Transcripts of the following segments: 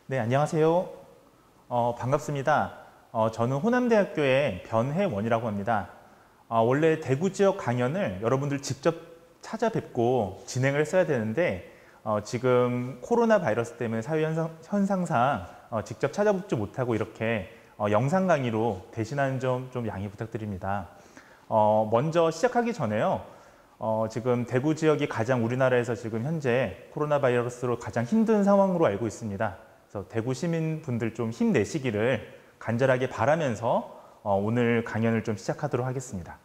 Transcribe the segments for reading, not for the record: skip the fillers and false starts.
네, 안녕하세요. 반갑습니다. 저는 호남대학교의 변혜원이라고 합니다. 원래 대구 지역 강연을 여러분들 직접 찾아뵙고 진행을 했어야 되는데 지금 코로나 바이러스 때문에 사회 현상상 직접 찾아뵙지 못하고 이렇게 영상 강의로 대신하는 점 좀 양해 부탁드립니다. 먼저 시작하기 전에요. 지금 대구 지역이 가장 우리나라에서 지금 현재 코로나 바이러스로 가장 힘든 상황으로 알고 있습니다. 그래서 대구 시민분들 좀 힘내시기를 간절하게 바라면서 오늘 강연을 좀 시작하도록 하겠습니다.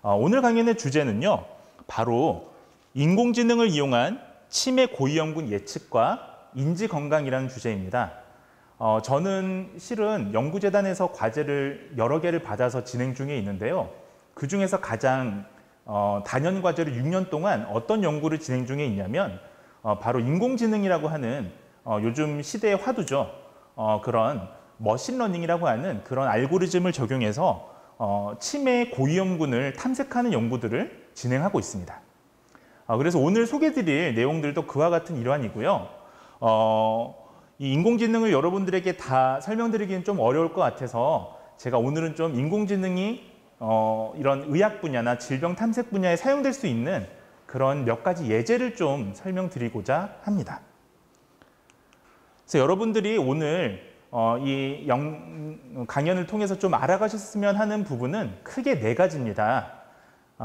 오늘 강연의 주제는요, 바로 인공지능을 이용한 치매 고위험군 예측과 인지건강이라는 주제입니다. 저는 실은 연구재단에서 과제를 여러 개를 받아서 진행 중에 있는데요. 그 중에서 가장 단연 과제로 6년 동안 어떤 연구를 진행 중에 있냐면 바로 인공지능이라고 하는 요즘 시대의 화두죠. 그런 머신러닝이라고 하는 그런 알고리즘을 적용해서 치매 고위험군을 탐색하는 연구들을 진행하고 있습니다. 그래서 오늘 소개드릴 내용들도 그와 같은 일환이고요. 이 인공지능을 여러분들에게 다 설명드리기는 좀 어려울 것 같아서 제가 오늘은 좀 인공지능이 이런 의학 분야나 질병 탐색 분야에 사용될 수 있는 그런 몇 가지 예제를 좀 설명드리고자 합니다. 그래서 여러분들이 오늘 이 강연을 통해서 좀 알아가셨으면 하는 부분은 크게 4가지입니다.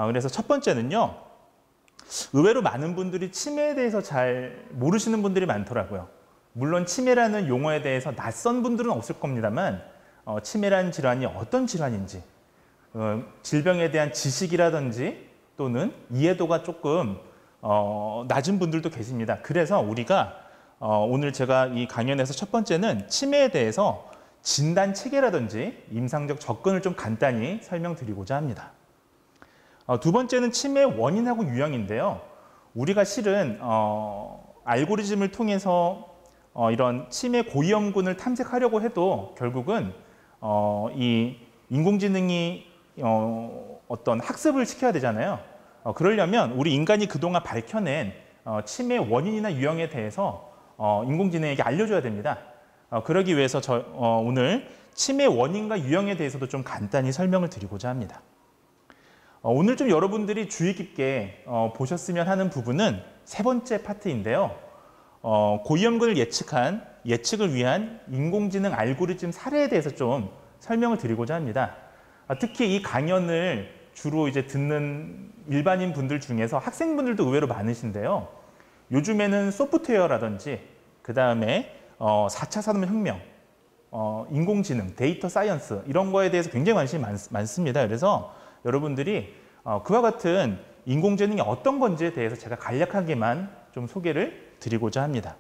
그래서 첫 번째는요, 의외로 많은 분들이 치매에 대해서 잘 모르시는 분들이 많더라고요. 물론 치매라는 용어에 대해서 낯선 분들은 없을 겁니다만 치매라는 질환이 어떤 질환인지 질병에 대한 지식이라든지 또는 이해도가 조금 낮은 분들도 계십니다. 그래서 우리가 오늘 제가 이 강연에서 첫 번째는 치매에 대해서 진단 체계라든지 임상적 접근을 좀 간단히 설명드리고자 합니다. 두 번째는 치매의 원인하고 유형인데요. 우리가 실은 알고리즘을 통해서 이런 치매 고위험군을 탐색하려고 해도 결국은 이 인공지능이 어떤 학습을 시켜야 되잖아요. 그러려면 우리 인간이 그동안 밝혀낸 치매 원인이나 유형에 대해서 인공지능에게 알려줘야 됩니다. 그러기 위해서 오늘 치매 원인과 유형에 대해서도 좀 간단히 설명을 드리고자 합니다. 오늘 좀 여러분들이 주의 깊게 보셨으면 하는 부분은 3번째 파트인데요. 고위험군을 예측을 위한 인공지능 알고리즘 사례에 대해서 좀 설명을 드리고자 합니다. 특히 이 강연을 주로 이제 듣는 일반인 분들 중에서 학생분들도 의외로 많으신데요. 요즘에는 소프트웨어라든지 그 다음에 4차 산업혁명, 인공지능, 데이터 사이언스 이런 거에 대해서 굉장히 관심이 많습니다. 그래서 여러분들이 그와 같은 인공지능이 어떤 건지에 대해서 제가 간략하게만 좀 소개를 드리고자 합니다.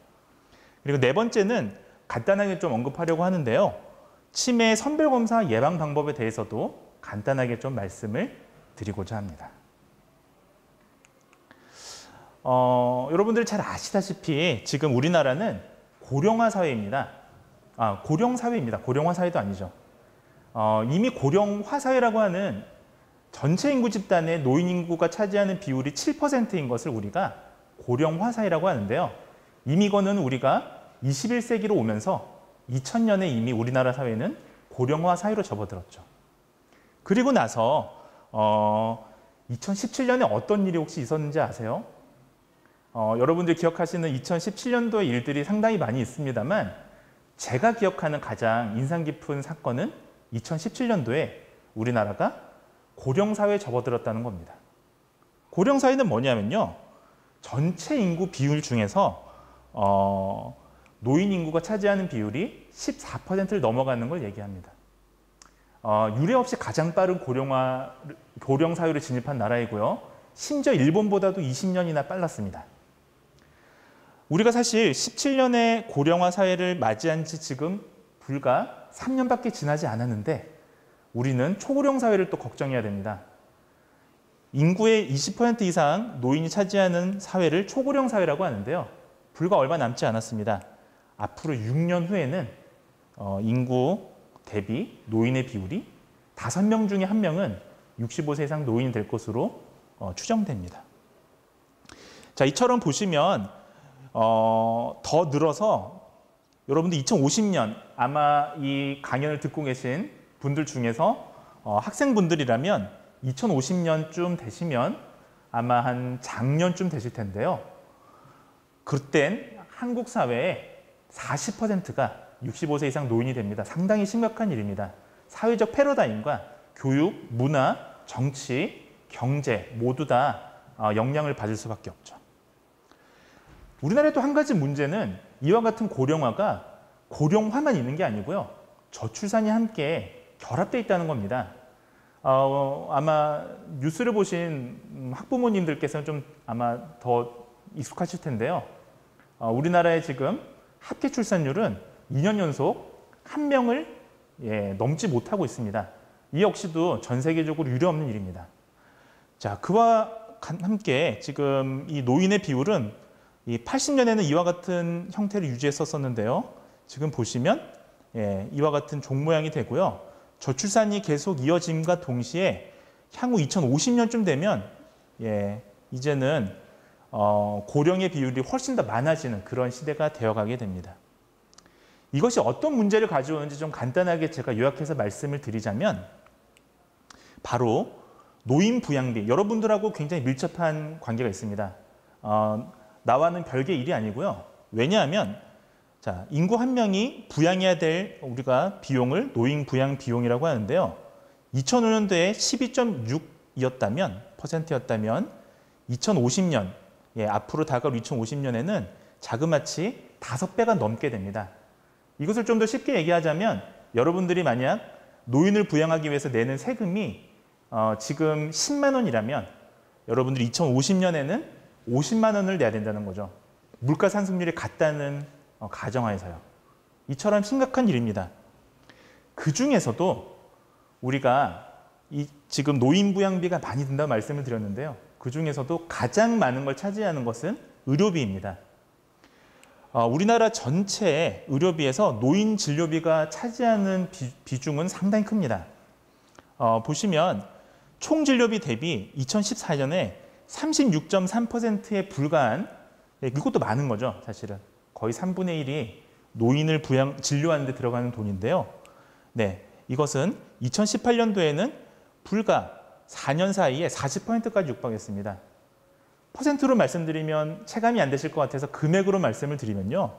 그리고 4번째는 간단하게 좀 언급하려고 하는데요. 치매 선별검사 예방 방법에 대해서도 간단하게 좀 말씀을 드리고자 합니다. 여러분들 잘 아시다시피 지금 우리나라는 고령화 사회입니다. 고령 사회입니다. 고령화 사회도 아니죠. 이미 고령화 사회라고 하는 전체 인구 집단의 노인 인구가 차지하는 비율이 7%인 것을 우리가 고령화 사회라고 하는데요. 이미 이거는 우리가 21세기로 오면서 2000년에 이미 우리나라 사회는 고령화 사회로 접어들었죠. 그리고 나서 2017년에 어떤 일이 혹시 있었는지 아세요? 여러분들 기억하시는 2017년도의 일들이 상당히 많이 있습니다만 제가 기억하는 가장 인상 깊은 사건은 2017년도에 우리나라가 고령사회에 접어들었다는 겁니다. 고령사회는 뭐냐면요. 전체 인구 비율 중에서 노인 인구가 차지하는 비율이 14%를 넘어가는 걸 얘기합니다. 유례 없이 가장 빠른 고령사회로 진입한 나라이고요. 심지어 일본보다도 20년이나 빨랐습니다. 우리가 사실 17년의 고령화 사회를 맞이한 지 지금 불과 3년밖에 지나지 않았는데 우리는 초고령 사회를 또 걱정해야 됩니다. 인구의 20% 이상 노인이 차지하는 사회를 초고령 사회라고 하는데요. 불과 얼마 남지 않았습니다. 앞으로 6년 후에는 인구 대비 노인의 비율이 5명 중에 1명은 65세 이상 노인이 될 것으로 추정됩니다. 자, 이처럼 보시면 더 늘어서 여러분들 2050년 아마 이 강연을 듣고 계신 분들 중에서 학생분들이라면 2050년쯤 되시면 아마 한 작년쯤 되실 텐데요. 그땐 한국 사회의 40%가 65세 이상 노인이 됩니다. 상당히 심각한 일입니다. 사회적 패러다임과 교육, 문화, 정치, 경제 모두 다 영향을 받을 수밖에 없죠. 우리나라의 또 한 가지 문제는 이와 같은 고령화가 고령화만 있는 게 아니고요. 저출산이 함께 결합되어 있다는 겁니다. 아마 뉴스를 보신 학부모님들께서는 좀 아마 더 익숙하실 텐데요. 우리나라의 지금 합계 출산율은 2년 연속 1명을 넘지 못하고 있습니다. 이 역시도 전 세계적으로 유례없는 일입니다. 자, 그와 함께 지금 이 노인의 비율은 이 80년에는 이와 같은 형태를 유지했었는데요. 지금 보시면 이와 같은 종 모양이 되고요. 저출산이 계속 이어짐과 동시에 향후 2050년쯤 되면 이제는 고령의 비율이 훨씬 더 많아지는 그런 시대가 되어가게 됩니다. 이것이 어떤 문제를 가져오는지 좀 간단하게 제가 요약해서 말씀을 드리자면 바로 노인 부양비, 여러분들하고 굉장히 밀접한 관계가 있습니다. 나와는 별개의 일이 아니고요. 왜냐하면 자, 인구 한 명이 부양해야 될 우리가 비용을 노인 부양 비용이라고 하는데요. 2005년도에 12.6였다면 %였다면 2050년 앞으로 다가올 2050년에는 자그마치 5배가 넘게 됩니다. 이것을 좀 더 쉽게 얘기하자면 여러분들이 만약 노인을 부양하기 위해서 내는 세금이 지금 10만 원이라면 여러분들이 2050년에는 50만 원을 내야 된다는 거죠. 물가 상승률이 같다는 가정하에서요. 이처럼 심각한 일입니다. 그 중에서도 우리가 지금 노인 부양비가 많이 든다고 말씀을 드렸는데요. 그 중에서도 가장 많은 걸 차지하는 것은 의료비입니다. 우리나라 전체 의료비에서 노인 진료비가 차지하는 비중은 상당히 큽니다. 보시면 총 진료비 대비 2014년에 36.3%에 불과한, 이것도 많은 거죠, 사실은. 거의 3분의 1이 노인을 진료하는 데 들어가는 돈인데요. 네, 이것은 2018년도에는 불과 4년 사이에 40%까지 육박했습니다. 퍼센트로 말씀드리면 체감이 안 되실 것 같아서 금액으로 말씀을 드리면요.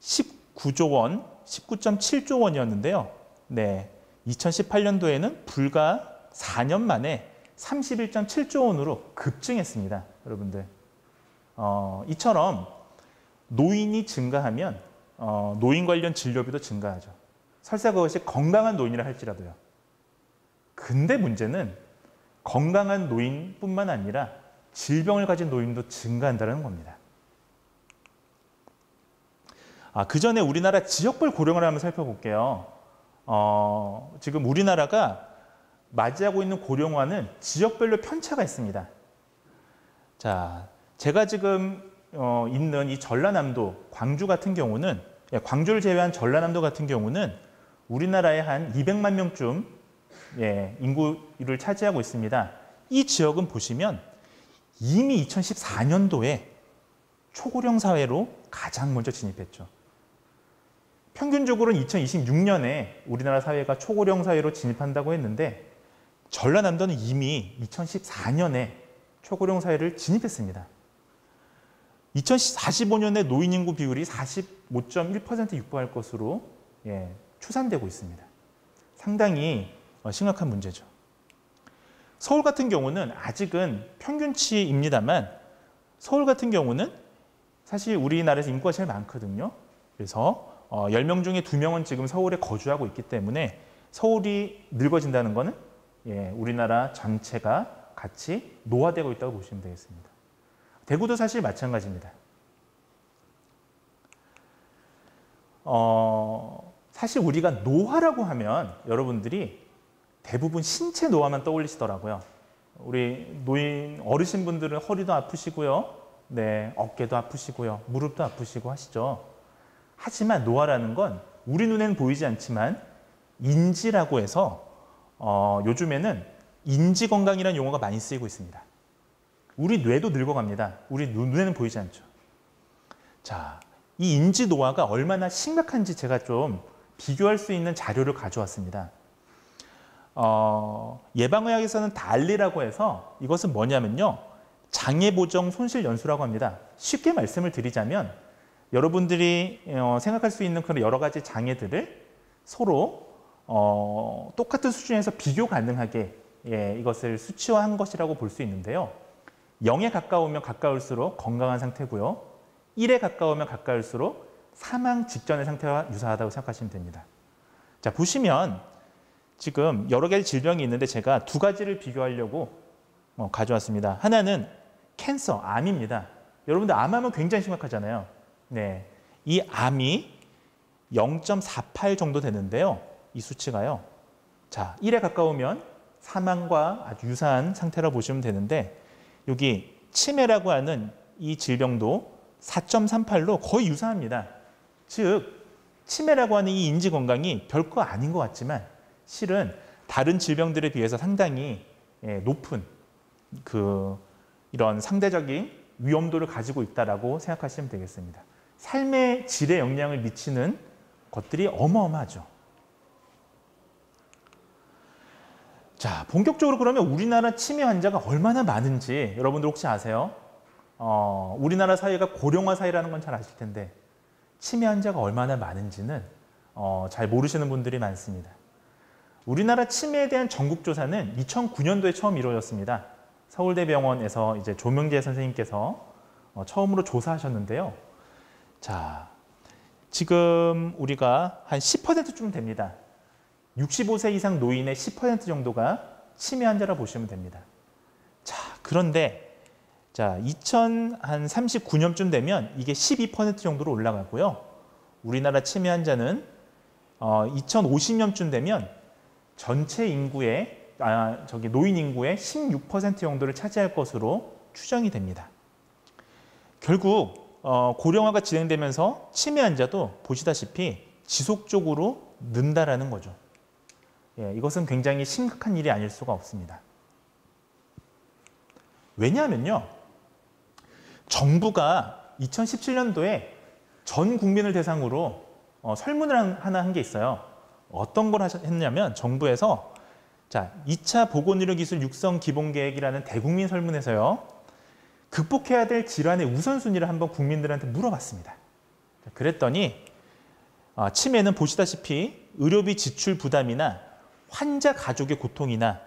19조 원, 19.7조 원이었는데요. 네, 2018년도에는 불과 4년 만에 31.7조 원으로 급증했습니다. 여러분들. 이처럼 노인이 증가하면 노인 관련 진료비도 증가하죠. 설사 그것이 건강한 노인이라 할지라도요. 근데 문제는 건강한 노인뿐만 아니라 질병을 가진 노인도 증가한다는 겁니다. 그 전에 우리나라 지역별 고령화를 한번 살펴볼게요. 지금 우리나라가 맞이하고 있는 고령화는 지역별로 편차가 있습니다. 자, 제가 지금 있는 이 전라남도, 광주 같은 경우는, 광주를 제외한 전라남도 같은 경우는 우리나라의 한 200만 명쯤 인구를 차지하고 있습니다. 이 지역은 보시면 이미 2014년도에 초고령 사회로 가장 먼저 진입했죠. 평균적으로는 2026년에 우리나라 사회가 초고령 사회로 진입한다고 했는데 전라남도는 이미 2014년에 초고령 사회를 진입했습니다. 2045년에 노인 인구 비율이 45.1%에 육박할 것으로 추산되고 있습니다. 상당히 심각한 문제죠. 서울 같은 경우는 아직은 평균치입니다만 서울 같은 경우는 사실 우리나라에서 인구가 제일 많거든요. 그래서 10명 중에 2명은 지금 서울에 거주하고 있기 때문에 서울이 늙어진다는 것은 우리나라 전체가 같이 노화되고 있다고 보시면 되겠습니다. 대구도 사실 마찬가지입니다. 사실 우리가 노화라고 하면 여러분들이 대부분 신체 노화만 떠올리시더라고요. 우리 노인 어르신분들은 허리도 아프시고요. 네, 어깨도 아프시고요. 무릎도 아프시고 하시죠. 하지만 노화라는 건 우리 눈에는 보이지 않지만 인지라고 해서 요즘에는 인지건강이라는 용어가 많이 쓰이고 있습니다. 우리 뇌도 늙어갑니다. 우리 눈에는 보이지 않죠. 자, 이 인지 노화가 얼마나 심각한지 제가 좀 비교할 수 있는 자료를 가져왔습니다. 예방의학에서는 달리라고 해서 이것은 뭐냐면요. 장애보정 손실연수라고 합니다. 쉽게 말씀을 드리자면 여러분들이 생각할 수 있는 그런 여러 가지 장애들을 서로 똑같은 수준에서 비교 가능하게 이것을 수치화한 것이라고 볼 수 있는데요. 0에 가까우면 가까울수록 건강한 상태고요. 1에 가까우면 가까울수록 사망 직전의 상태와 유사하다고 생각하시면 됩니다. 자, 보시면 지금 여러 가지 질병이 있는데 제가 두 가지를 비교하려고 가져왔습니다. 하나는 캔서, 암입니다. 여러분들 암하면 굉장히 심각하잖아요. 네, 이 암이 0.48 정도 되는데요. 이 수치가요. 자, 1에 가까우면 사망과 아주 유사한 상태라고 보시면 되는데 여기 치매라고 하는 이 질병도 4.38로 거의 유사합니다. 즉, 치매라고 하는 이 인지 건강이 별거 아닌 것 같지만 실은 다른 질병들에 비해서 상당히 높은 이런 상대적인 위험도를 가지고 있다라고 생각하시면 되겠습니다. 삶의 질에 영향을 미치는 것들이 어마어마하죠. 자, 본격적으로 그러면 우리나라 치매 환자가 얼마나 많은지 여러분들 혹시 아세요? 우리나라 사회가 고령화 사회라는 건 잘 아실 텐데 치매 환자가 얼마나 많은지는 잘 모르시는 분들이 많습니다. 우리나라 치매에 대한 전국조사는 2009년도에 처음 이루어졌습니다. 서울대병원에서 이제 조명재 선생님께서 처음으로 조사하셨는데요. 자, 지금 우리가 한 10%쯤 됩니다. 65세 이상 노인의 10% 정도가 치매 환자라 보시면 됩니다. 자, 그런데 자, 2039년쯤 되면 이게 12% 정도로 올라가고요. 우리나라 치매 환자는 2050년쯤 되면 전체 인구의 노인 인구의 16% 정도를 차지할 것으로 추정이 됩니다. 결국 고령화가 진행되면서 치매 환자도 보시다시피 지속적으로 는다라는 거죠. 이것은 굉장히 심각한 일이 아닐 수가 없습니다. 왜냐하면요. 정부가 2017년도에 전 국민을 대상으로 설문을 하나 한 게 있어요. 어떤 걸 했냐면 정부에서 자, 2차 보건의료기술 육성 기본계획이라는 대국민 설문에서요. 극복해야 될 질환의 우선순위를 한번 국민들한테 물어봤습니다. 그랬더니 치매는 보시다시피 의료비 지출 부담이나 환자 가족의 고통이나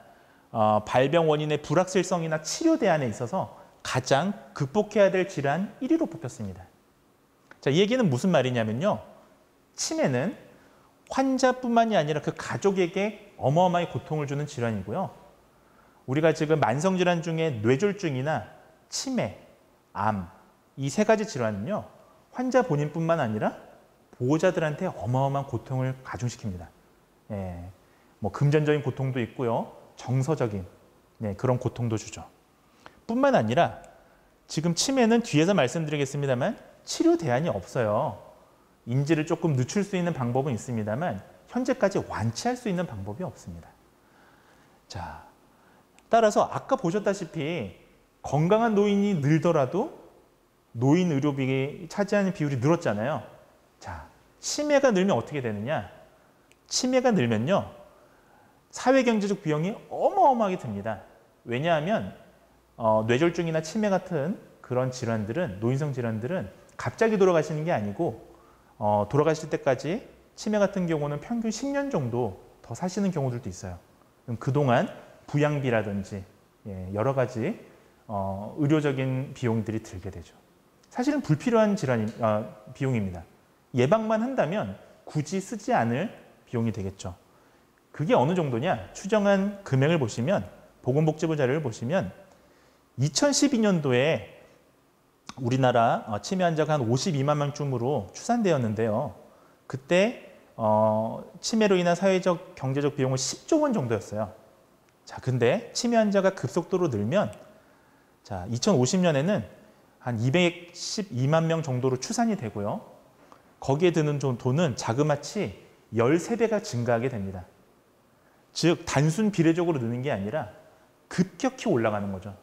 발병 원인의 불확실성이나 치료 대안에 있어서 가장 극복해야 될 질환 1위로 뽑혔습니다. 자, 이 얘기는 무슨 말이냐면요. 치매는 환자뿐만이 아니라 그 가족에게 어마어마하게 고통을 주는 질환이고요. 우리가 지금 만성질환 중에 뇌졸중이나 치매, 암, 이 세 가지 질환은요. 환자 본인뿐만 아니라 보호자들한테 어마어마한 고통을 가중시킵니다. 뭐 금전적인 고통도 있고요. 정서적인 그런 고통도 주죠. 뿐만 아니라 지금 치매는 뒤에서 말씀드리겠습니다만 치료 대안이 없어요. 인지를 조금 늦출 수 있는 방법은 있습니다만 현재까지 완치할 수 있는 방법이 없습니다. 자, 따라서 아까 보셨다시피 건강한 노인이 늘더라도 노인 의료비가 차지하는 비율이 늘었잖아요. 자, 치매가 늘면 어떻게 되느냐? 치매가 늘면요. 사회경제적 비용이 어마어마하게 듭니다. 왜냐하면 뇌졸중이나 치매 같은 그런 질환들은 노인성 질환들은 갑자기 돌아가시는 게 아니고 돌아가실 때까지 치매 같은 경우는 평균 10년 정도 더 사시는 경우들도 있어요. 그럼 그동안 부양비라든지 여러 가지 의료적인 비용들이 들게 되죠. 사실은 불필요한 비용입니다. 예방만 한다면 굳이 쓰지 않을 비용이 되겠죠. 그게 어느 정도냐? 추정한 금액을 보시면 보건복지부 자료를 보시면 2012년도에 우리나라 치매 환자가 한 52만 명쯤으로 추산되었는데요. 그때 치매로 인한 사회적, 경제적 비용은 10조 원 정도였어요. 자, 근데 치매 환자가 급속도로 늘면 자, 2050년에는 한 212만 명 정도로 추산이 되고요. 거기에 드는 돈은 자그마치 13배가 증가하게 됩니다. 즉, 단순 비례적으로 느는 게 아니라 급격히 올라가는 거죠.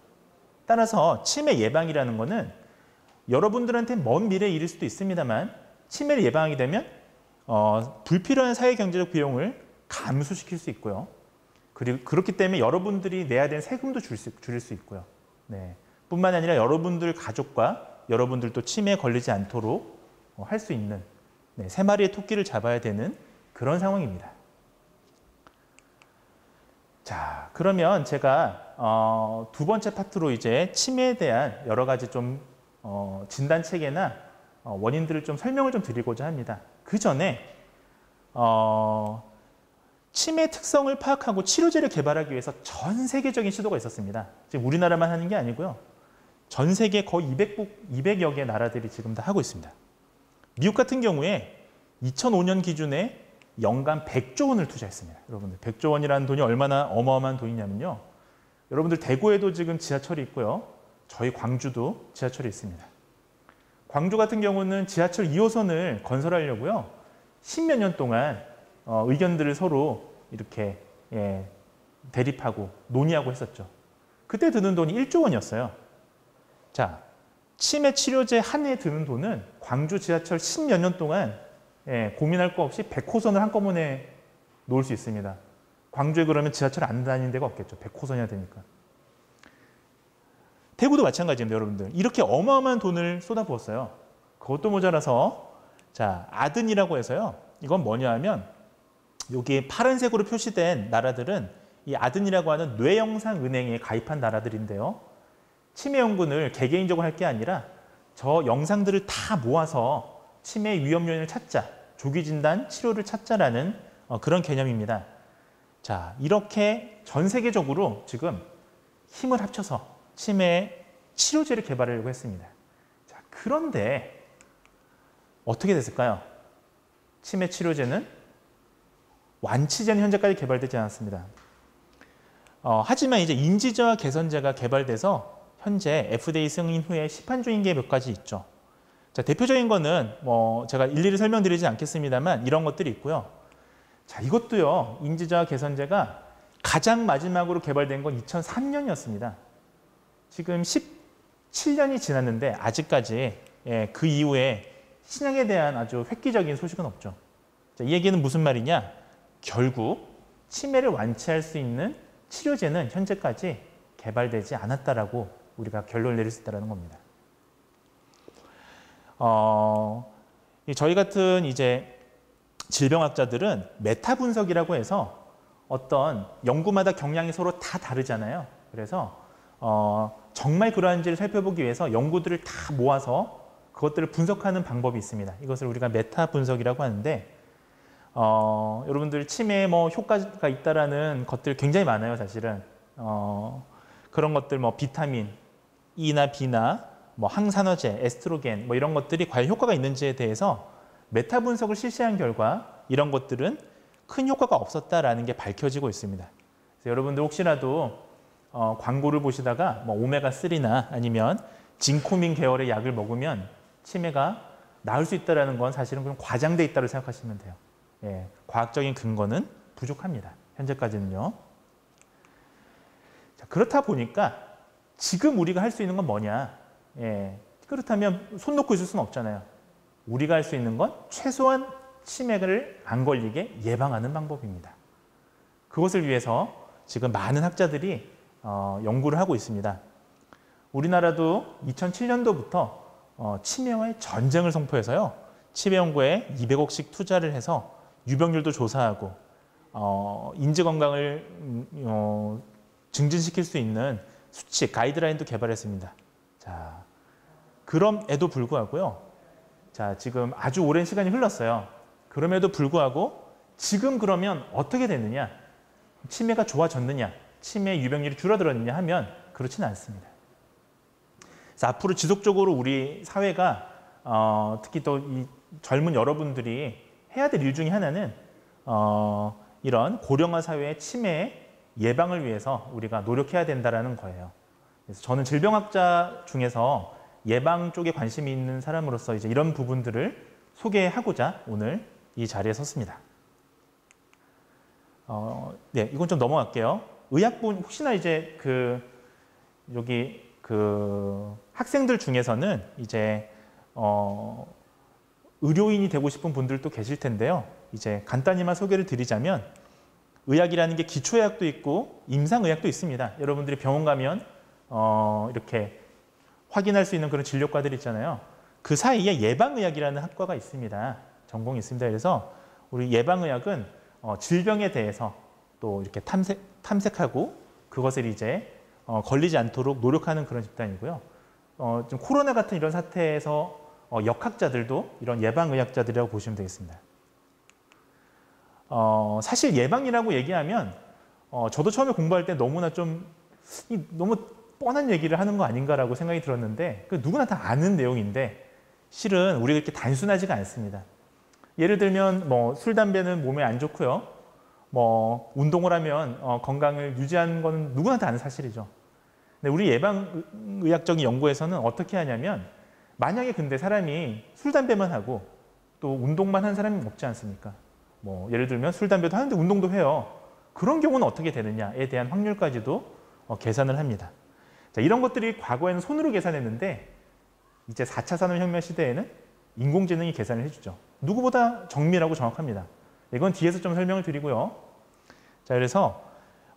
따라서 치매 예방이라는 거는 여러분들한테 먼 미래에 이를 수도 있습니다만 치매를 예방하게 되면 불필요한 사회경제적 비용을 감소시킬 수 있고요. 그리고 그렇기 때문에 여러분들이 내야 되는 세금도 줄일 수 있고요. 네. 뿐만 아니라 여러분들 가족과 여러분들도 치매에 걸리지 않도록 할 수 있는 세 마리의 토끼를 잡아야 되는 그런 상황입니다. 자, 그러면 제가 두 번째 파트로 이제 치매에 대한 여러 가지 좀 진단 체계나 원인들을 좀 설명을 좀 드리고자 합니다. 그 전에 치매 특성을 파악하고 치료제를 개발하기 위해서 전 세계적인 시도가 있었습니다. 지금 우리나라만 하는 게 아니고요. 전 세계 거의 200여 개 나라들이 지금 다 하고 있습니다. 미국 같은 경우에 2005년 기준에 연간 100조 원을 투자했습니다. 여러분들 100조 원이라는 돈이 얼마나 어마어마한 돈이냐면요. 여러분들 대구에도 지금 지하철이 있고요. 저희 광주도 지하철이 있습니다. 광주 같은 경우는 지하철 2호선을 건설하려고요. 10몇 년 동안 의견들을 서로 이렇게 대립하고 논의하고 했었죠. 그때 드는 돈이 1조 원이었어요. 자, 치매 치료제 한 해에 드는 돈은 광주 지하철 10몇 년 동안 고민할 거 없이 100호선을 한꺼번에 놓을 수 있습니다. 광주에 그러면 지하철 안 다니는 데가 없겠죠. 100호선이나 되니까. 대구도 마찬가지입니다, 여러분들. 이렇게 어마어마한 돈을 쏟아부었어요. 그것도 모자라서 자, 아든이라고 해서요. 이건 뭐냐 하면 여기 파란색으로 표시된 나라들은 이 아든이라고 하는 뇌영상은행에 가입한 나라들인데요. 치매 연구를 개개인적으로 할 게 아니라 저 영상들을 다 모아서 치매 위험 요인을 찾자, 조기 진단, 치료를 찾자라는 그런 개념입니다. 자, 이렇게 전 세계적으로 지금 힘을 합쳐서 치매 치료제를 개발하려고 했습니다. 자, 그런데 어떻게 됐을까요? 치매 치료제는 완치제는 현재까지 개발되지 않았습니다. 하지만 이제 인지저하 개선제가 개발돼서 현재 FDA 승인 후에 시판 중인 게 몇 가지 있죠. 자, 대표적인 거는 제가 일일이 설명드리지 않겠습니다만 이런 것들이 있고요. 자, 이것도요. 인지저하 개선제가 가장 마지막으로 개발된 건 2003년이었습니다. 지금 17년이 지났는데 아직까지 그 이후에 신약에 대한 아주 획기적인 소식은 없죠. 자, 이 얘기는 무슨 말이냐? 결국 치매를 완치할 수 있는 치료제는 현재까지 개발되지 않았다라고 우리가 결론을 내릴 수 있다는 겁니다. 저희 같은 이제 질병학자들은 메타 분석이라고 해서 어떤 연구마다 경향이 서로 다 다르잖아요. 그래서 정말 그러한지를 살펴보기 위해서 연구들을 다 모아서 그것들을 분석하는 방법이 있습니다. 이것을 우리가 메타 분석이라고 하는데 여러분들 치매에 효과가 있다라는 것들 굉장히 많아요, 사실은. 그런 것들 비타민 E나 B나 항산화제, 에스트로겐 이런 것들이 과연 효과가 있는지에 대해서 메타 분석을 실시한 결과 이런 것들은 큰 효과가 없었다라는 게 밝혀지고 있습니다. 그래서 여러분들 혹시라도 광고를 보시다가 오메가3나 아니면 진코민 계열의 약을 먹으면 치매가 나을 수 있다는 건 사실은 그냥 과장돼 있다고 생각하시면 돼요. 예, 과학적인 근거는 부족합니다. 현재까지는요. 자, 그렇다 보니까 지금 우리가 할 수 있는 건 뭐냐? 예, 그렇다면 손 놓고 있을 수는 없잖아요. 우리가 할 수 있는 건 최소한 치매를 안 걸리게 예방하는 방법입니다. 그것을 위해서 지금 많은 학자들이 연구를 하고 있습니다. 우리나라도 2007년도부터 치매와의 전쟁을 선포해서요. 치매 연구에 200억씩 투자를 해서 유병률도 조사하고 인지 건강을 증진시킬 수 있는 수칙, 가이드라인도 개발했습니다. 자, 그럼에도 불구하고요. 자, 지금 아주 오랜 시간이 흘렀어요. 그럼에도 불구하고 지금 그러면 어떻게 됐느냐? 치매가 좋아졌느냐? 치매 유병률이 줄어들었느냐 하면 그렇지는 않습니다. 그래서 앞으로 지속적으로 우리 사회가 특히 또 이 젊은 여러분들이 해야 될 일 중에 하나는 이런 고령화 사회의 치매 예방을 위해서 우리가 노력해야 된다는 거예요. 그래서 저는 질병학자 중에서 예방 쪽에 관심이 있는 사람으로서 이제 이런 부분들을 소개하고자 오늘 이 자리에 섰습니다. 네, 이건 좀 넘어갈게요. 의학부 혹시나 이제 여기 학생들 중에서는 이제 의료인이 되고 싶은 분들도 계실 텐데요. 이제 간단히만 소개를 드리자면 의학이라는 게 기초의학도 있고 임상의학도 있습니다. 여러분들이 병원 가면 이렇게 확인할 수 있는 그런 진료과들 있잖아요. 그 사이에 예방의학이라는 학과가 있습니다. 전공이 있습니다. 그래서 우리 예방의학은 질병에 대해서 또 이렇게 탐색하고 그것을 이제 걸리지 않도록 노력하는 그런 집단이고요. 좀 코로나 같은 이런 사태에서 역학자들도 이런 예방의학자들이라고 보시면 되겠습니다. 사실 예방이라고 얘기하면 저도 처음에 공부할 때 너무나 좀 너무 뻔한 얘기를 하는 거 아닌가라고 생각이 들었는데 누구나 다 아는 내용인데 실은 우리가 이렇게 단순하지가 않습니다. 예를 들면 뭐 술, 담배는 몸에 안 좋고요. 뭐 운동을 하면 건강을 유지하는 거는 누구나 다 아는 사실이죠. 근데 우리 예방의학적인 연구에서는 어떻게 하냐면 만약에 근데 사람이 술, 담배만 하고 또 운동만 한 사람이 없지 않습니까? 뭐 예를 들면 술, 담배도 하는데 운동도 해요. 그런 경우는 어떻게 되느냐에 대한 확률까지도 계산을 합니다. 자, 이런 것들이 과거에는 손으로 계산했는데 이제 4차 산업혁명 시대에는 인공지능이 계산을 해주죠. 누구보다 정밀하고 정확합니다. 이건 뒤에서 좀 설명을 드리고요. 자, 그래서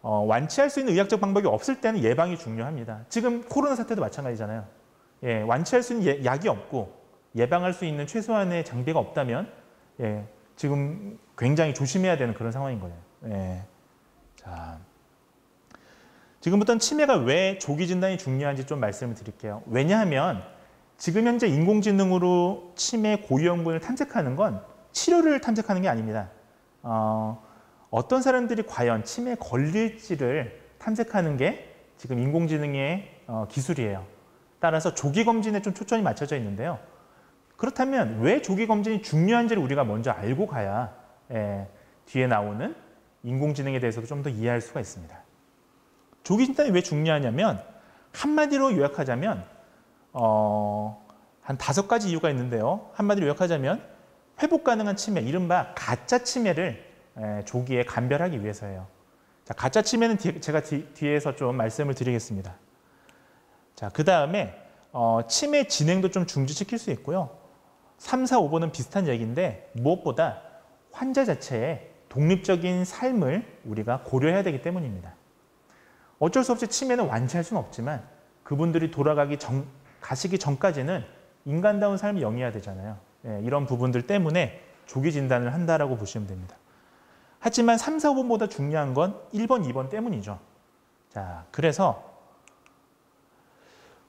완치할 수 있는 의학적 방법이 없을 때는 예방이 중요합니다. 지금 코로나 사태도 마찬가지잖아요. 예, 완치할 수 있는 약이 없고 예방할 수 있는 최소한의 장비가 없다면 지금 굉장히 조심해야 되는 그런 상황인 거예요. 예. 자, 지금부터는 치매가 왜 조기 진단이 중요한지 좀 말씀을 드릴게요. 왜냐하면 지금 현재 인공지능으로 치매 고위험군을 탐색하는 건 치료를 탐색하는 게 아닙니다. 어떤 사람들이 과연 치매에 걸릴지를 탐색하는 게 지금 인공지능의 기술이에요. 따라서 조기 검진에 좀 초점이 맞춰져 있는데요. 그렇다면 왜 조기 검진이 중요한지를 우리가 먼저 알고 가야 뒤에 나오는 인공지능에 대해서도 좀 더 이해할 수가 있습니다. 조기 진단이 왜 중요하냐면 한마디로 요약하자면 한 5가지 이유가 있는데요. 한마디로 요약하자면 회복 가능한 치매, 이른바 가짜 치매를 조기에 감별하기 위해서예요. 자, 가짜 치매는 제가 뒤에서 좀 말씀을 드리겠습니다. 자, 그 다음에 치매 진행도 좀 중지시킬 수 있고요. 3, 4, 5번은 비슷한 얘기인데 무엇보다 환자 자체의 독립적인 삶을 우리가 고려해야 되기 때문입니다. 어쩔 수 없이 치매는 완치할 수는 없지만 그분들이 가시기 전까지는 인간다운 삶을 영위해야 되잖아요. 이런 부분들 때문에 조기 진단을 한다라고 보시면 됩니다. 하지만 3, 4, 5번보다 중요한 건 1번, 2번 때문이죠. 자, 그래서